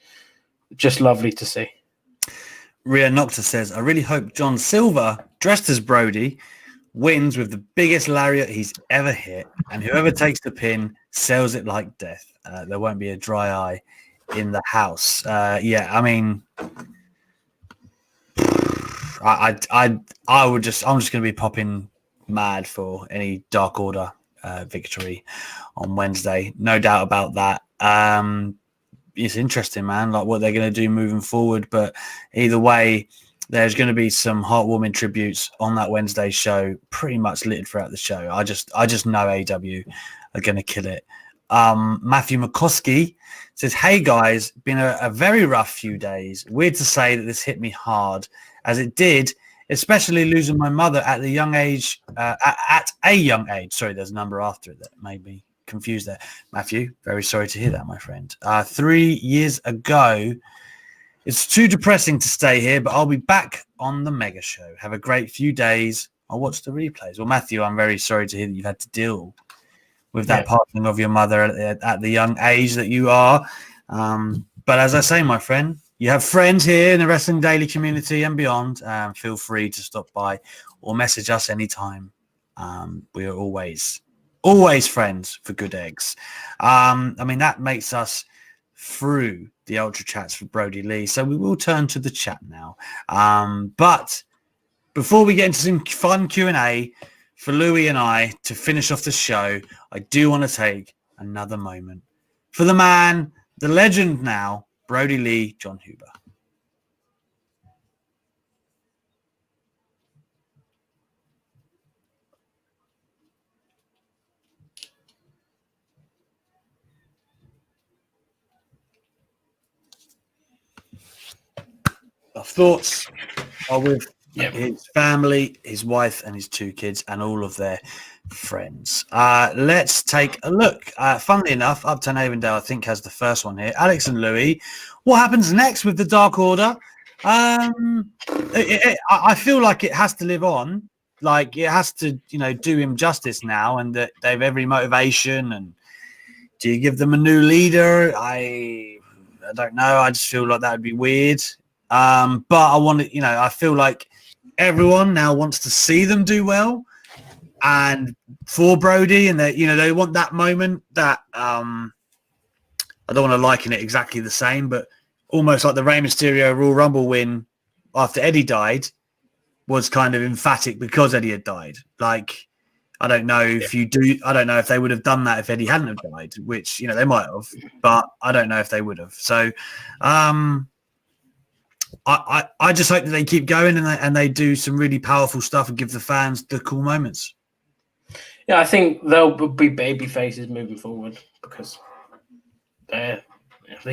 just lovely to see. Rhea Nocta says, I really hope John Silver, dressed as Brodie, wins with the biggest lariat he's ever hit, and whoever takes the pin sells it like death. There won't be a dry eye in the house. Yeah, I mean, I'm just going to be popping mad for any Dark Order victory on Wednesday. No doubt about that. It's interesting, man, like what they're going to do moving forward. But either way, there's going to be some heartwarming tributes on that Wednesday show, pretty much littered throughout the show. I just know AW are going to kill it. Matthew McCoskey says, hey guys, been a very rough few days. Weird to say that this hit me hard as it did, especially losing my mother at a young age. Sorry, there's a number after it that made me confused there. Matthew, very sorry to hear that, my friend. 3 years ago. It's too depressing to stay here, but I'll be back on the mega show. Have a great few days. I'll watch the replays. Well, Matthew, I'm very sorry to hear that you've had to deal with that passing of your mother at the young age that you are. But as I say, my friend, you have friends here in the Wrestling Daily community and beyond. Feel free to stop by or message us anytime. We are always friends for good eggs. I mean, that makes us through the Ultra chats for Brodie Lee. So we will turn to the chat now. But before we get into some fun Q&A for Louis and I to finish off the show, I do want to take another moment for the man, the legend now, Brodie Lee, Jon Huber. Our thoughts are with his family, his wife, and his 2 kids, and all of their friends. Let's take a look. Funnily enough, Uptown Avondale, I think, has the first one here. Alex and Louis, what happens next with the Dark Order? I feel like it has to live on. Like, it has to, do him justice now, and that they have every motivation. And do you give them a new leader? I don't know. I just feel like that would be weird. But I want to, I feel like everyone now wants to see them do well, and for Brodie, and they want that moment that I don't want to liken it exactly the same, but almost like the Rey Mysterio Royal Rumble win after Eddie died was kind of emphatic because Eddie had died. Like, I don't know if they would have done that if Eddie hadn't have died, which they might have, but I don't know if they would have. So I just hope that they keep going and they do some really powerful stuff and give the fans the cool moments. Yeah, I think they'll be baby faces moving forward because they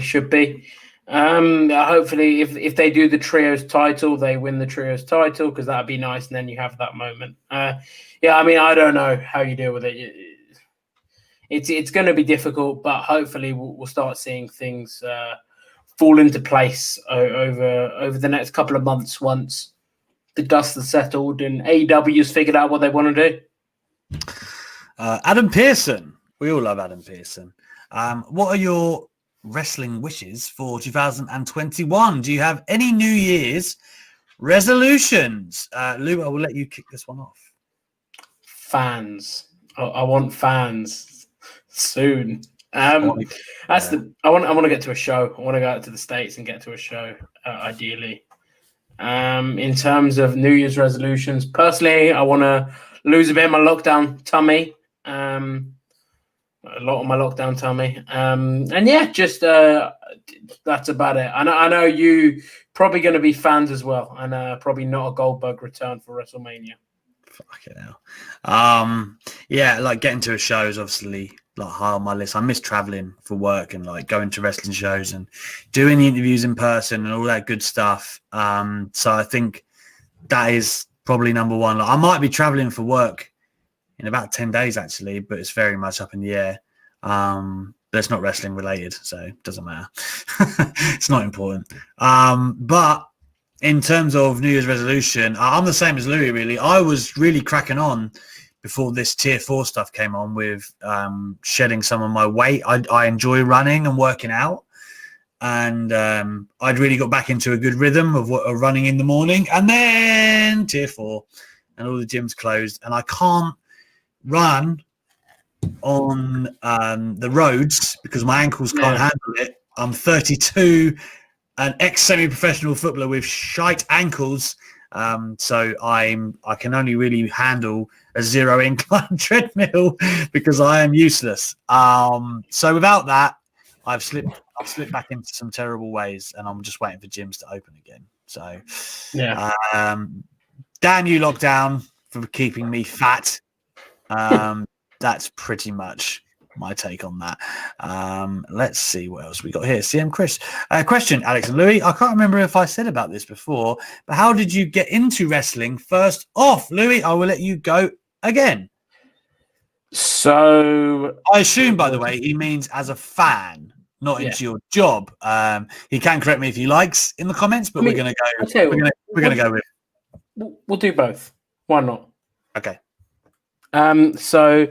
should be. Hopefully, if they do the trios title, they win the trios title because that'd be nice, and then you have that moment. Yeah, I mean, I don't know how you deal with it. It's going to be difficult, but hopefully we'll start seeing things fall into place over the next couple of months once the dust has settled and AEW's figured out what they want to do. Adam Pearson. We all love Adam Pearson. What are your wrestling wishes for 2021? Do you have any New Year's resolutions? Lou, I will let you kick this one off. Fans. I want fans soon. I want to get to a show. I want to go out to the States and get to a show, ideally. In terms of New Year's resolutions, personally, I want to lose a bit of my lockdown tummy. A lot of my lockdown tummy. And yeah, just that's about it. I know you probably going to be fans as well, and probably not a Goldberg return for WrestleMania. Fucking hell. Yeah, like getting to a show is obviously like high on my list. I miss traveling for work and like going to wrestling shows and doing the interviews in person and all that good stuff. So I think that is probably number one. Like, I might be traveling for work in about 10 days actually, but it's very much up in the air. But it's not wrestling related, so it doesn't matter. It's not important. But in terms of New Year's resolution, I'm the same as Louis, really. I was really cracking on before this tier 4 stuff came on with shedding some of my weight. I enjoy running and working out. And I'd really got back into a good rhythm of running in the morning. And then tier 4 and all the gyms closed. And I can't run on the roads because my ankles can't handle it. I'm 32, an ex-semi-professional footballer with shite ankles, so I can only really handle a 0 incline treadmill because I am useless. So without that, I've slipped back into some terrible ways, and I'm just waiting for gyms to open again. So damn you, lockdown, for keeping me fat. That's pretty much my take on that. Let's see what else we got here. CM Chris. Question, Alex and Louis. I can't remember if I said about this before, but how did you get into wrestling first off? Louis, I will let you go again. So I assume, by the way, he means as a fan, not into your job. He can correct me if he likes in the comments, but we're gonna go with. We'll do both. Why not? Okay. So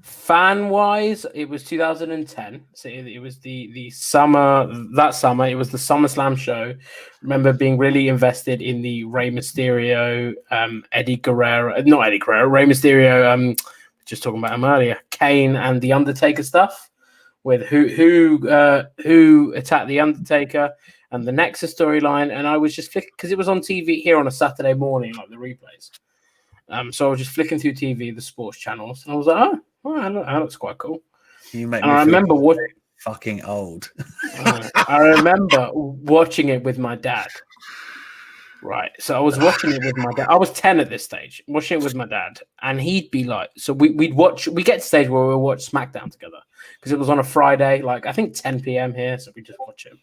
fan-wise, it was 2010. So it was the summer. That summer, it was the SummerSlam show. Remember being really invested in the Rey Mysterio, Rey Mysterio. Just talking about him earlier, Kane and the Undertaker stuff, with who attacked the Undertaker and the Nexus storyline. And I was just because it was on TV here on a Saturday morning, like the replays. So I was just flicking through TV, the sports channels, and I was like, that looks quite cool. You make me I remember fucking old. I remember watching it with my dad. Right. So I was watching it with my dad. I was 10 at this stage, watching it with my dad. And he'd be like, so we get to the stage where we'll watch SmackDown together because it was on a Friday, like I think 10 p.m. here. So we just watch it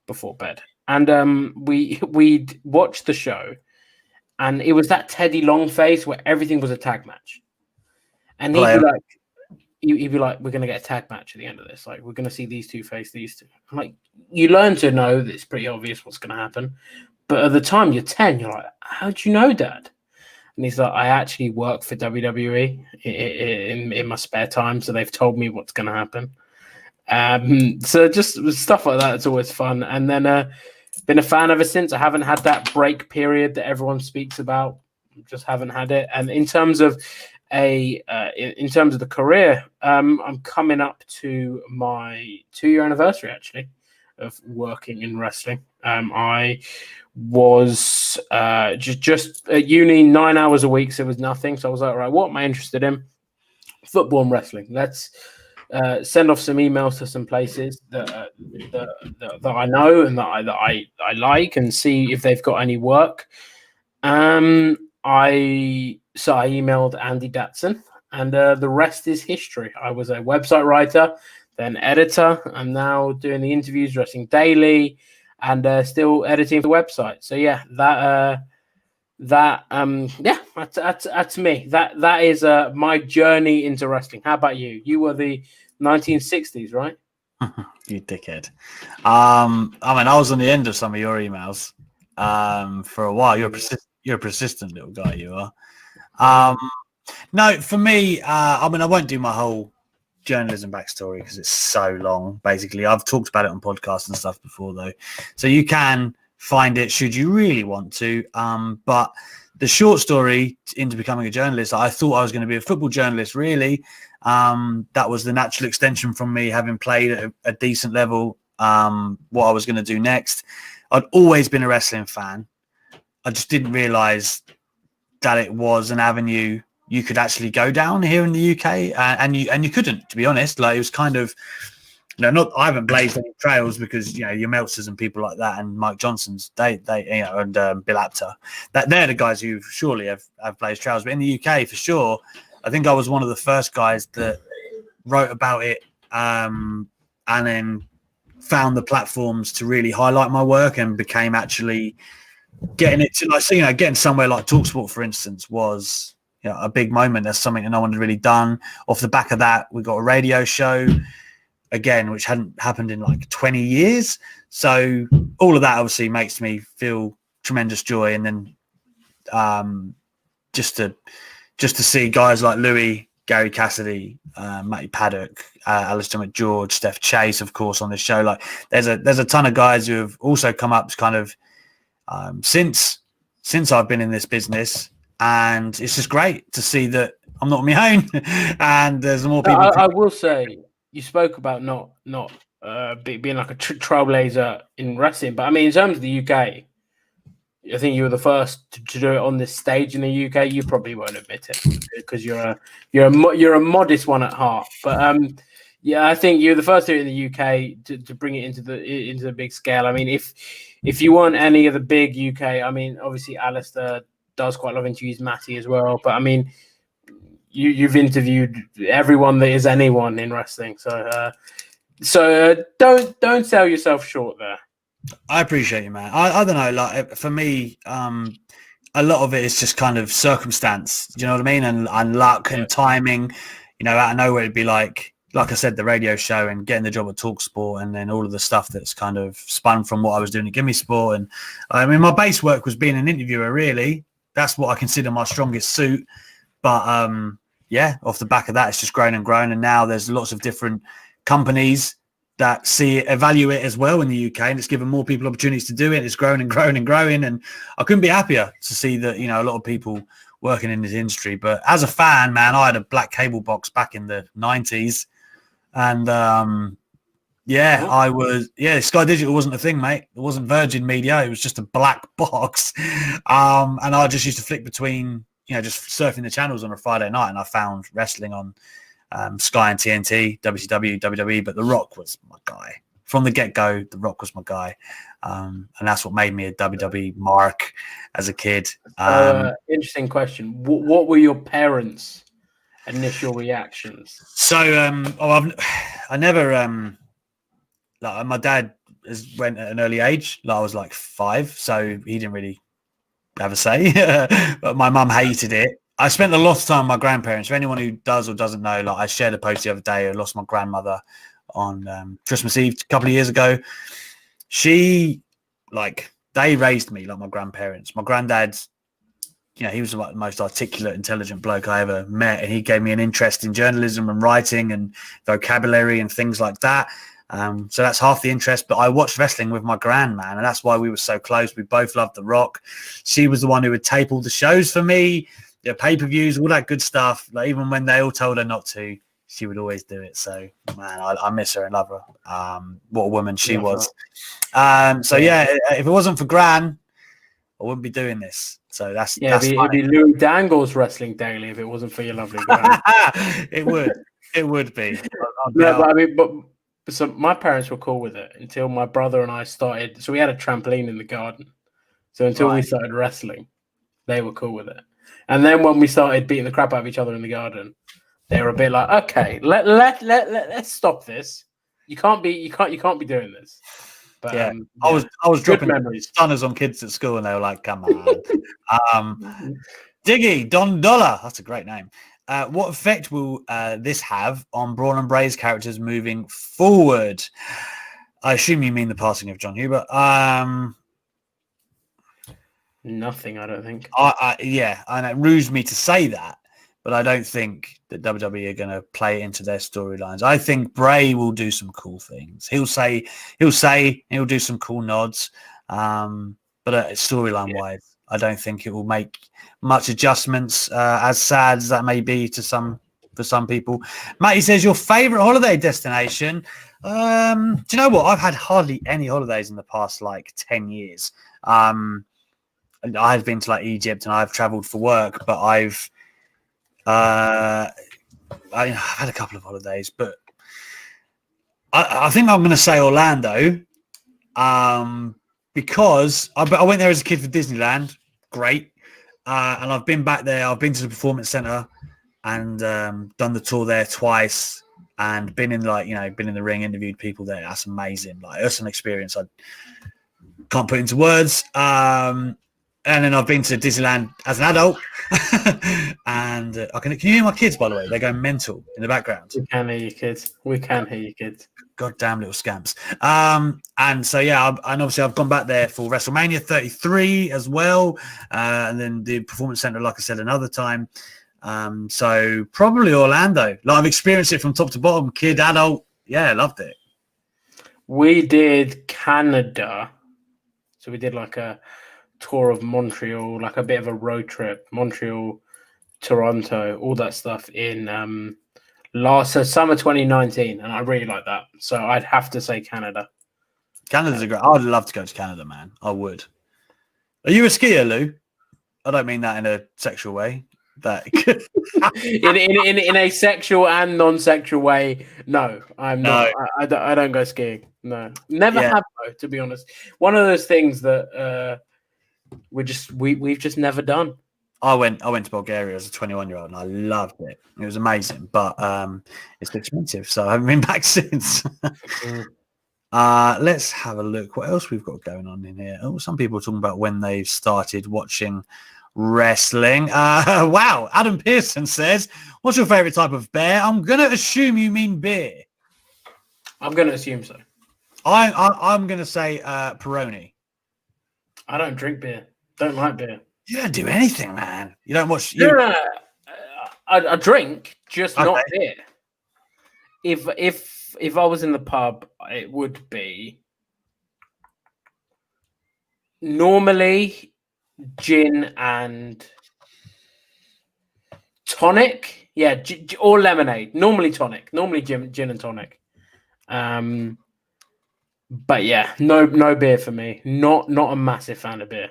before bed. And we'd watch the show. And it was that Teddy Long phase where everything was a tag match. And he'd be like, we're going to get a tag match at the end of this. Like, we're going to see these two face these two. I'm like, you learn to know that it's pretty obvious what's going to happen. But at the time, you're 10. You're like, how do you know, Dad? And he's like, I actually work for WWE in my spare time. So they've told me what's going to happen. So just stuff like that. It's always fun. And then been a fan ever since. I haven't had that break period that everyone speaks about. Just haven't had it. And in terms of the career, I'm coming up to my 2-year anniversary actually of working in wrestling. I was just at uni 9 hours a week, so it was nothing. So I was like, right, what am I interested in? Football and wrestling. Let's send off some emails to some places that I know and that I like, and see if they've got any work. I emailed Andy Datson, and the rest is history. I was a website writer, then editor. I'm now doing the interviews, Wrestling Daily, and still editing the website. So yeah, that's me. That is my journey into wrestling. How about you? You were the 1960s, right? You dickhead. I mean, I was on the end of some of your emails for a while. You're a persistent little guy, you are. No, for me, I mean, I won't do my whole journalism backstory because it's so long. Basically, I've talked about it on podcasts and stuff before, though, so you can find it should you really want to. But the short story into becoming a journalist, I thought I was going to be a football journalist. Really, that was the natural extension from me having played at a decent level. What I was going to do next, I'd always been a wrestling fan. I just didn't realize that it was an avenue you could actually go down here in the UK, and you couldn't, to be honest. Like, it was kind of not I haven't blazed any trails because your Meltzers and people like that, and Mike Johnson's, they and Bill Apter, that they're the guys who surely have blazed trails. But in the UK, for sure, I think I was one of the first guys that wrote about it, and then found the platforms to really highlight my work, and became actually getting it to getting somewhere like TalkSport, for instance, was a big moment. That's something that no one had really done. Off the back of that, we got a radio show again, which hadn't happened in like 20 years. So all of that obviously makes me feel tremendous joy. And then just to see guys like Louis, Gary Cassidy, Matty Paddock, Alistair McGeorge, Steph Chase, of course, on this show. Like there's a ton of guys who have also come up kind of since I've been in this business, and it's just great to see that I'm not on my own, and there's more people. I will say, you spoke about not being like a trailblazer in wrestling, but I mean, in terms of the UK, I think you were the first to do it on this stage in the UK. You probably won't admit it because you're a modest one at heart. But yeah, I think you're the first to do it in the UK to bring it into the big scale. I mean, if you want any of the big UK, I mean, obviously Alistair does quite a lot of interviews, Matty as well. But I mean, you've interviewed everyone that is anyone in wrestling. So don't sell yourself short there. I appreciate you, man. I don't know. Like for me, a lot of it is just kind of circumstance. Do you know what I mean? And luck and timing. Out of nowhere, it'd be like I said, the radio show and getting the job at TalkSport, and then all of the stuff that's kind of spun from what I was doing at Gimme Sport. And I mean, my base work was being an interviewer. Really, that's what I consider my strongest suit. But yeah, off the back of that, it's just grown and grown. And now there's lots of different companies that evaluate it as well in the UK, and it's given more people opportunities to do it. It's grown and grown and growing, and I couldn't be happier to see that a lot of people working in this industry. But as a fan, man, I had a black cable box back in the 90s, and Sky Digital wasn't a thing, mate. It wasn't Virgin Media. It was just a black box, and I just used to flick between just surfing the channels on a Friday night, and I found wrestling on Sky and TNT, WCW, WWE, but The Rock was my guy. From the get-go, The Rock was my guy. And that's what made me a WWE mark as a kid. Interesting question. What were your parents' initial reactions? So, I never, my dad went at an early age. I was like 5, so he didn't really have a say. But my mum hated it. I spent a lot of time with my grandparents. For anyone who does or doesn't know, I shared a post the other day. I lost my grandmother on Christmas Eve a couple of years ago. They raised me like my grandparents. My granddad, he was like the most articulate, intelligent bloke I ever met, and he gave me an interest in journalism and writing and vocabulary and things like that. So that's half the interest. But I watched wrestling with my grandman, and that's why we were so close. We both loved The Rock. She was the one who would tape all the shows for me. Pay-per-views, all that good stuff. Like even when they all told her not to, she would always do it. So, man, I miss her and love her. What a woman she was. If it wasn't for Gran, I wouldn't be doing this. So it'd be Louis Dangoor's wrestling daily if it wasn't for your lovely Gran. It would be. So my parents were cool with it until my brother and I started. So we had a trampoline in the garden. So until we started wrestling, they were cool with it. And then when we started beating the crap out of each other in the garden, they were a bit like, "Okay, let's stop this. You can't be doing this." But yeah, I was dropping stunners on kids at school, and they were like, "Come on." Diggy Don Dollar, that's a great name. What effect will this have on Braun and Bray's characters moving forward? I assume you mean the passing of Jon Huber. Nothing, I don't think. And it rudes me to say that, but I don't think that WWE are going to play into their storylines. I think Bray will do some cool things. He'll do some cool nods, but storyline wise, I don't think it will make much adjustments. As sad as that may be for some people. Matty says your favorite holiday destination. Do you know what? I've had hardly any holidays in the past 10 years. I've been to Egypt and I've traveled for work, but I've had a couple of holidays, but I think I'm going to say Orlando, because I went there as a kid for Disneyland. Great. And I've been back there. I've been to the Performance Center and done the tour there twice, and been in been in the ring, interviewed people there. That's amazing. Like, that's an experience I can't put into words. And then I've been to Disneyland as an adult. And can you hear my kids, by the way? They're going mental in the background. We can hear you, kids. We can hear you, kids. Goddamn little scamps. And so, yeah, and obviously I've gone back there for WrestleMania 33 as well. And then the Performance Center, like I said, another time. So probably Orlando. Like, I've experienced it from top to bottom, kid, adult. Yeah, loved it. We did Canada. So we did like a tour of Montreal, like a bit of a road trip. Montreal, Toronto, all that stuff in summer 2019, and I really like that. So I'd have to say Canada. Canada's a great. I'd love to go to Canada, man. I would. Are you a skier, Lou? I don't mean that in a sexual way. That in a sexual and non-sexual way, no, I'm not. I don't go skiing. No, never have though, to be honest. One of those things that we've just never done. I went to Bulgaria as a 21-year-old and I loved it. It was amazing, but it's expensive, so I haven't been back since. Let's have a look. What else we've got going on in here? Oh, some people are talking about when they've started watching wrestling. Wow, Adam Pearson says, "What's your favorite type of beer?" I'm gonna assume you mean beer. I'm gonna assume so. I'm gonna say Peroni. I don't drink beer. Don't like beer. You don't do anything, man. You don't watch. I drink, just not beer. If I was in the pub, it would be normally gin and tonic. Yeah, or lemonade. Normally tonic. Normally gin and tonic. But yeah, no beer for me. Not a massive fan of beer.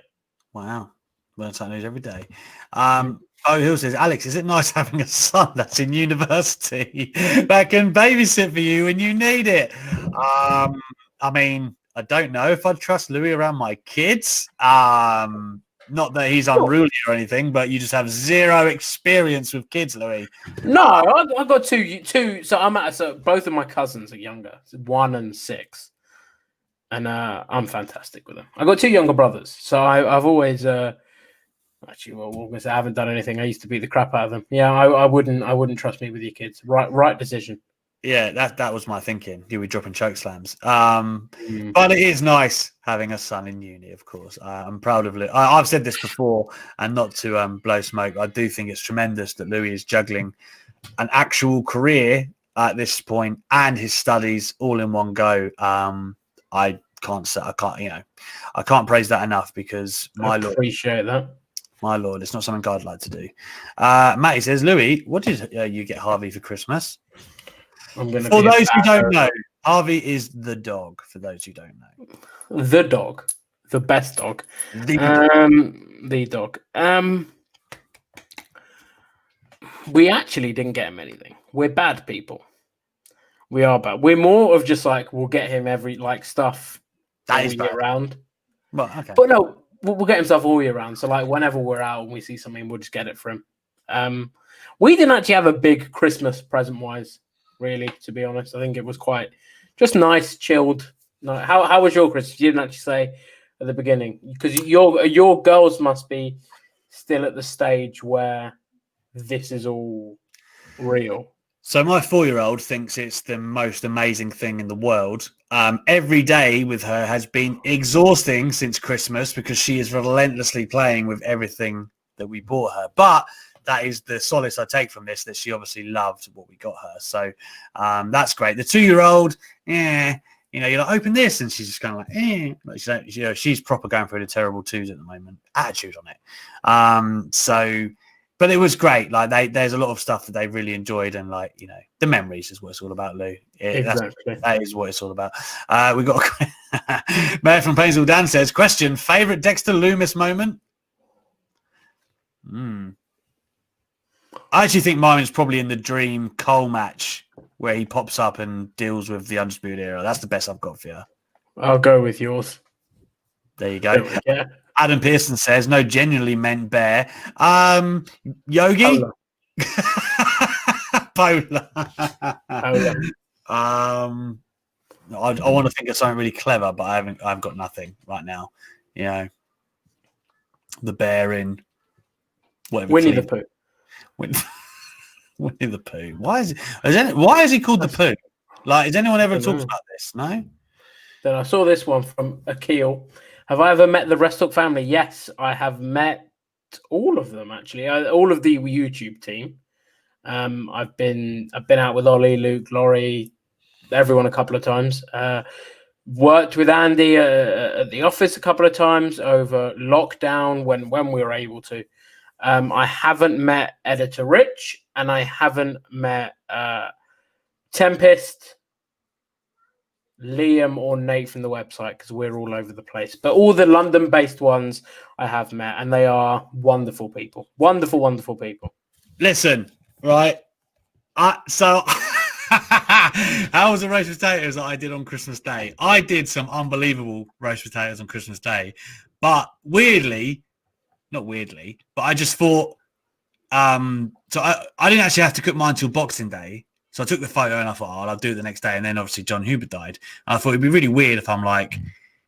Wow. Learn something new every day. Hill says, Alex, is it nice having a son that's in university that can babysit for you when you need it? I mean, I don't know if I'd trust Louis around my kids. Not that he's unruly or anything, but you just have zero experience with kids, Louis. No, I've got two. So both of my cousins are younger, 1 and 6. And I'm fantastic with them. I've got 2 younger brothers, so I've always actually, I haven't done anything. I used to beat the crap out of them. Yeah, I wouldn't trust me with your kids. Right decision. Yeah, that was my thinking. You were dropping choke slams. But it is nice having a son in uni, of course. I'm proud of Louis. I've said this before, and not to blow smoke, I do think it's tremendous that Louis is juggling an actual career at this point and his studies all in one go. I can't praise that enough, because I appreciate that. My lord, it's not something I'd like to do. Matty says, Louis, what did you get Harvey for Christmas? For those who don't know, Harvey is the dog. For those who don't know, the dog, the best dog, the dog. We actually didn't get him anything. We're bad people. We are bad. We're more of just like, we'll get him every stuff that all is year round. Well, okay. But no, we'll get him stuff all year round. So like, whenever we're out and we see something, we'll just get it for him. We didn't actually have a big Christmas present wise, really, to be honest. I think it was quite just nice, chilled. No, how was your Christmas? You didn't actually say at the beginning, because your girls must be still at the stage where this is all real. So my 4-year-old thinks it's the most amazing thing in the world. Every day with her has been exhausting since Christmas, because she is relentlessly playing with everything that we bought her. But that is the solace I take from this, that she obviously loved what we got her. So that's great. The 2-year-old, you're like, open this, and she's just kind of like, she's proper going through the terrible 2s at the moment. Attitude on it. But it was great. Like there's a lot of stuff that they really enjoyed, and the memories is what it's all about, Lou. Exactly. That is what it's all about. We got Mayor from Painesville Dan says, question, favorite Dexter Loomis moment? I actually think mine is probably in the Dream Cole match where he pops up and deals with the Undisputed Era. That's the best I've got for you. I'll go with yours. There you go. Adam Pearson says, no, genuinely meant bear. Yogi? Polar. I want to think of something really clever, but I've got nothing right now. You know, the bear in whatever. Winnie the Pooh. Winnie the Pooh. Why is he called the Pooh? Like, has anyone ever talked about this? No. Then I saw this one from Akil. Have I ever met the WrestleTalk family? Yes, I have met all of them actually. All of the YouTube team. I've been out with Ollie, Luke, Laurie, everyone a couple of times. Worked with Andy at the office a couple of times over lockdown when we were able to. I haven't met Editor Rich, and I haven't met Tempest, Liam, or Nate from the website because we're all over the place. But all the London-based ones I have met, and they are wonderful people. Wonderful, wonderful people. Listen, right? So how was the roast potatoes that I did on Christmas Day? I did some unbelievable roast potatoes on Christmas Day, but not weirdly, but I just thought, so I didn't actually have to cook mine till Boxing Day. So I took the photo and I thought, I'll do it the next day. And then obviously Jon Huber died. And I thought it'd be really weird if I'm like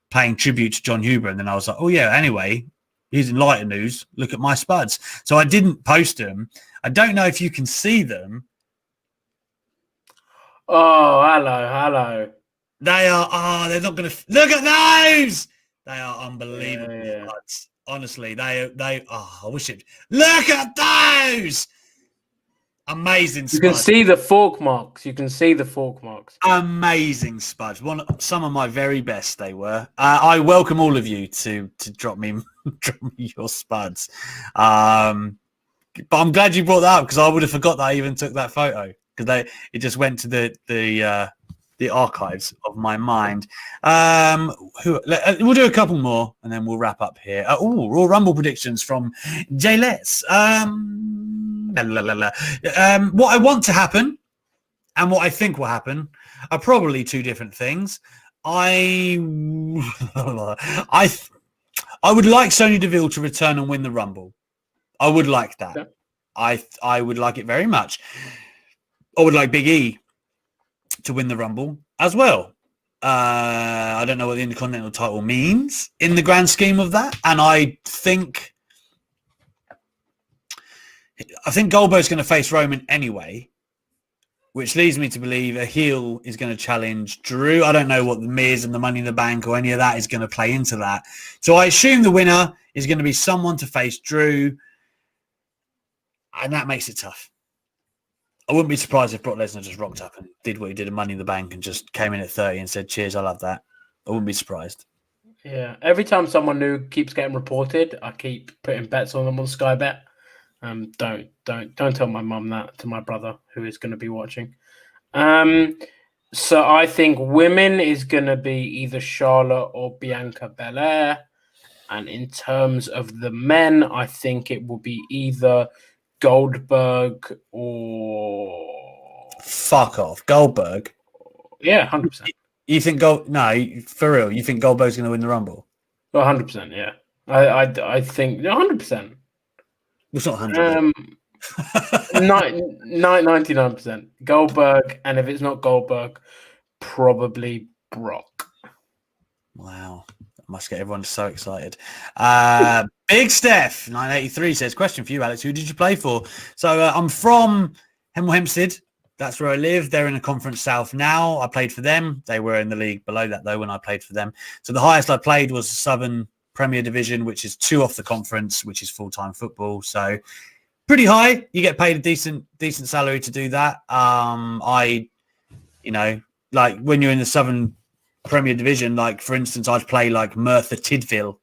paying tribute to Jon Huber. And then I was like, oh yeah, anyway, here's in lighter news. Look at my spuds. So I didn't post them. I don't know if you can see them. Oh, hello. They are, they're not going to, look at those. They are unbelievable spuds. Honestly, I wish it, look at those. Amazing spuds. You can see the fork marks. Amazing spuds. Some of my very best they were. I welcome all of you to drop me your spuds. But I'm glad you brought that up because I would have forgot that I even took that photo because it just went to the archives of my mind. We'll do a couple more and then we'll wrap up here. Royal Rumble predictions from J-Les. What I want to happen and what I think will happen are probably two different things. I would like Sonya Deville to return and win the Rumble. I would like that. Yeah. I would like it very much. I would like Big E to win the Rumble as well. I don't know what the Intercontinental title means in the grand scheme of that. And I think Goldberg's going to face Roman anyway, which leads me to believe a heel is going to challenge Drew. I don't know what the Miz and the Money in the Bank or any of that is going to play into that. So I assume the winner is going to be someone to face Drew, and that makes it tough. I wouldn't be surprised if Brock Lesnar just rocked up and did what he did in Money in the Bank and just came in at 30 and said, cheers, I love that. I wouldn't be surprised. Yeah. Every time someone new keeps getting reported, I keep putting bets on them on Sky Bet. Don't tell my mum that, to my brother who is going to be watching. So I think women is going to be either Charlotte or Bianca Belair. And in terms of the men, I think it will be either Goldberg or... Fuck off. Goldberg? Yeah, 100%. You think No, for real, you think Goldberg's going to win the Rumble? 100%, yeah. I think 100%. It's not 100%. 99% Goldberg, and if it's not Goldberg, probably Brock. Wow. That must get everyone so excited. Big Steph 983 says, question for you, Alex, who did you play for? So I'm from Hemel Hempstead. That's where I live. They're in a Conference South now. I played for them. They were in the league below that though when I played for them. So the highest I played was the Southern Premier Division, which is 2 off the conference, which is full-time football. So pretty high. You get paid a decent salary to do that. Like when you're in the Southern Premier Division, like for instance, I'd play like Merthyr Tydfil,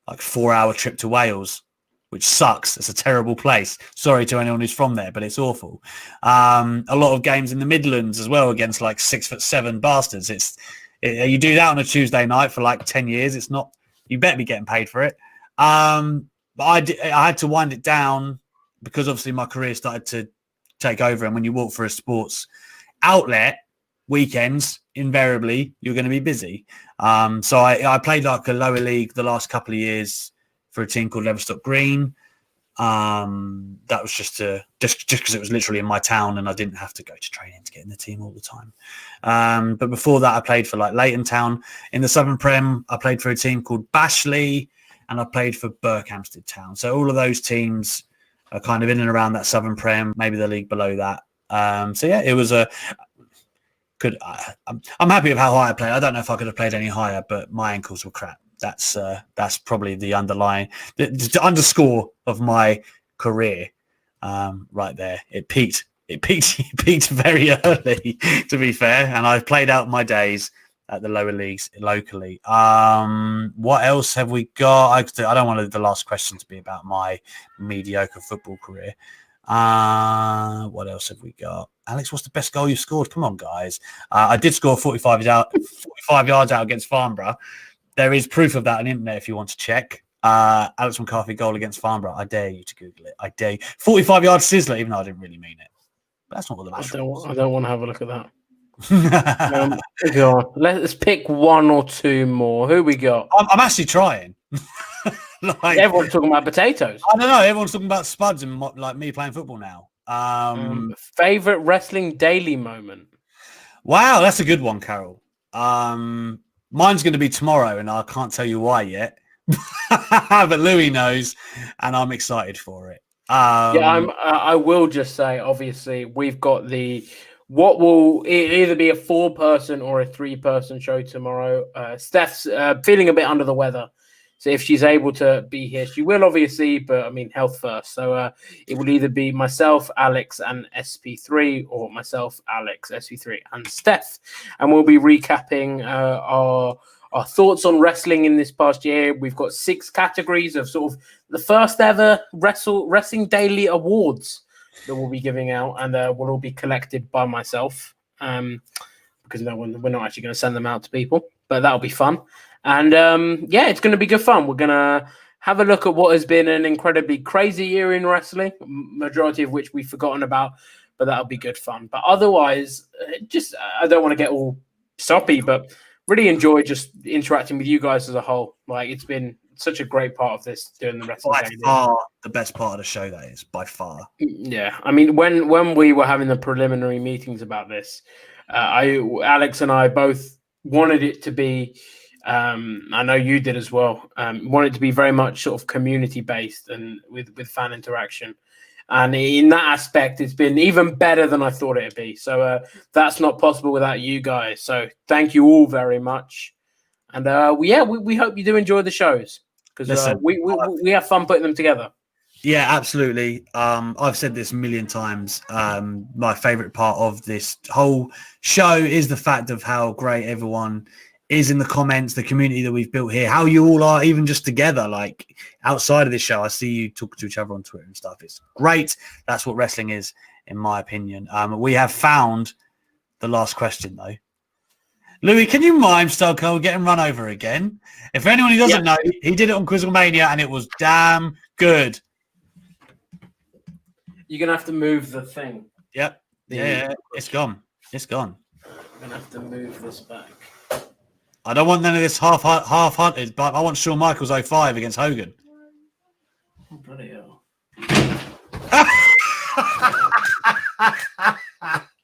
like 4-hour trip to Wales, which sucks. It's a terrible place. Sorry to anyone who's from there, but it's awful. A lot of games in the Midlands as well against like 6'7" bastards. You do that on a Tuesday night for like 10 years. It's not. You better be getting paid for it. But I had to wind it down because obviously my career started to take over, and when you walk for a sports outlet, weekends invariably you're going to be busy. So I played like a lower league the last couple of years for a team called Leverstock Green. That was just because it was literally in my town and I didn't have to go to training to get in the team all the time. But before that, I played for like Leighton Town in the Southern Prem. I played for a team called Bashley, and I played for Berkhamsted Town. So all of those teams are kind of in and around that Southern Prem, maybe the league below that. So yeah, it was I'm happy with how high I played. I don't know if I could have played any higher, but my ankles were crap. That's probably the underlying, the underscore of my career right there. It peaked very early, to be fair. And I've played out my days at the lower leagues locally. What else have we got? I don't want the last question to be about my mediocre football career. What else have we got? Alex, what's the best goal you've scored? Come on, guys. I did score 45 yards out against Farnborough. There is proof of that on the internet if you want to check. Alex McCarthy goal against Farnborough. I dare you to Google it. I dare you. 45-yard sizzler, even though I didn't really mean it. But that's not what the match was. I don't want to have a look at that. Go on. Let's pick one or two more. Who we got? I'm actually trying. Everyone's talking about potatoes. I don't know. Everyone's talking about spuds and like me playing football now. Favorite wrestling daily moment? Wow, that's a good one, Carol. Mine's going to be tomorrow, and I can't tell you why yet. But Louis knows, and I'm excited for it. I will just say, obviously, we've got what will either be a 4-person or a 3-person show tomorrow. Steph's feeling a bit under the weather. So if she's able to be here, she will, obviously, but I mean, health first. So it will either be myself, Alex, and SP3, or myself, Alex, SP3, and Steph. And we'll be recapping our thoughts on wrestling in this past year. We've got 6 categories of sort of the first ever Wrestling Daily Awards that we'll be giving out, and will all be collected by myself, because we're not actually going to send them out to people, but that'll be fun. And it's going to be good fun. We're going to have a look at what has been an incredibly crazy year in wrestling, majority of which we've forgotten about, but that'll be good fun. But otherwise, I don't want to get all soppy, but really enjoy just interacting with you guys as a whole. Like, it's been such a great part of this, doing the wrestling. By far the best part of the show, that is, by far. Yeah, I mean, when we were having the preliminary meetings about this, Alex and I both wanted it to be, I know you did as well, wanted it to be very much sort of community based and with fan interaction. And in that aspect, it's been even better than I thought it'd be. So that's not possible without you guys. So thank you all very much. And we hope you do enjoy the shows, because we have fun putting them together. Yeah, absolutely. I've said this a million times. My favorite part of this whole show is the fact of how great everyone is in the comments, the community that we've built here, how you all are, even just together, like outside of this show. I see you talk to each other on Twitter and stuff. It's great. That's what wrestling is, in my opinion. We have found the last question, though. Louis, can you mime Stone Cold getting run over again? If anyone who doesn't know, he did it on Quizzlemania, and it was damn good. You're going to have to move the thing. Yep. Yeah, it's gone. It's gone. I'm going to have to move this back. I don't want none of this half-hunted, but I want Shawn Michaels 05 against Hogan. Oh, bloody hell.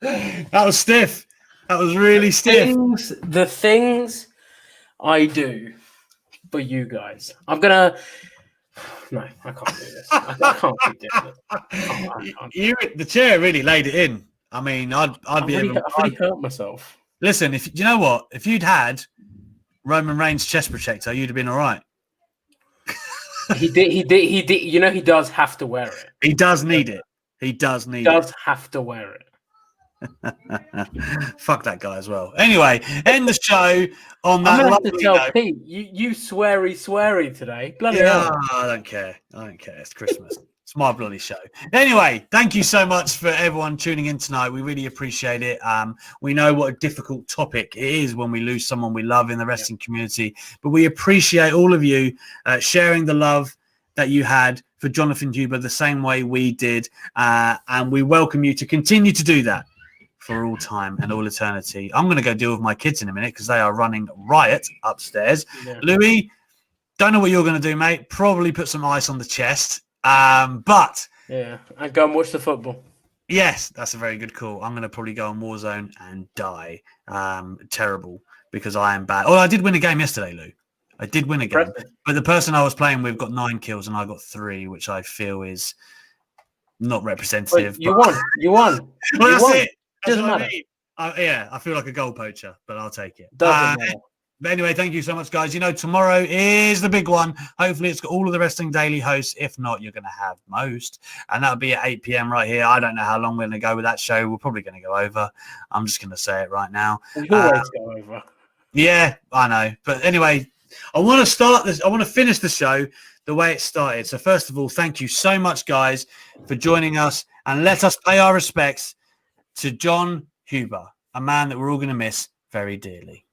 That was stiff. That was really stiff. The things I do for you guys. I'm going to... No, I can't do this. I can't keep doing it. The chair really laid it in. I mean, I'd really hurt myself. Listen, you know what? If you'd had Roman Reigns' chest protector, you'd have been all right. He did. You know, he does have to wear it. He does need it. He does have to wear it. Fuck that guy as well. Anyway, end the show on that. I'm gonna have to tell Pete, you sweary today. Bloody hell. I don't care. It's Christmas. It's my bloody show. Anyway, thank you so much for everyone tuning in tonight. We really appreciate it. We know what a difficult topic it is when we lose someone we love in the wrestling community, but we appreciate all of you sharing the love that you had for Jonathan Huber the same way we did. And we welcome you to continue to do that for all time and all eternity. I'm going to go deal with my kids in a minute because they are running riot upstairs. Yeah. Louis, don't know what you're going to do, mate. Probably put some ice on the chest. But yeah, and go and watch the football. Yes, that's a very good call. I'm going to probably go on Warzone and die. Terrible, because I am bad. Oh, I did win a game yesterday, Lou. I did win a game. But the person I was playing with got 9 kills and I got 3, which I feel is not representative. Wait, you won. You won. Well, that's it. Doesn't matter. Yeah, I feel like a goal poacher, but I'll take it. Doesn't matter. But anyway, thank you so much, guys. You know, tomorrow is the big one. Hopefully, it's got all of the Wrestling Daily hosts. If not, you're going to have most. And that'll be at 8 p.m. right here. I don't know how long we're going to go with that show. We're probably going to go over. I'm just going to say it right now. We always go over. Yeah, I know. But anyway, I want to start this. I want to finish the show the way it started. So first of all, thank you so much, guys, for joining us. And let us pay our respects to Jon Huber, a man that we're all going to miss very dearly.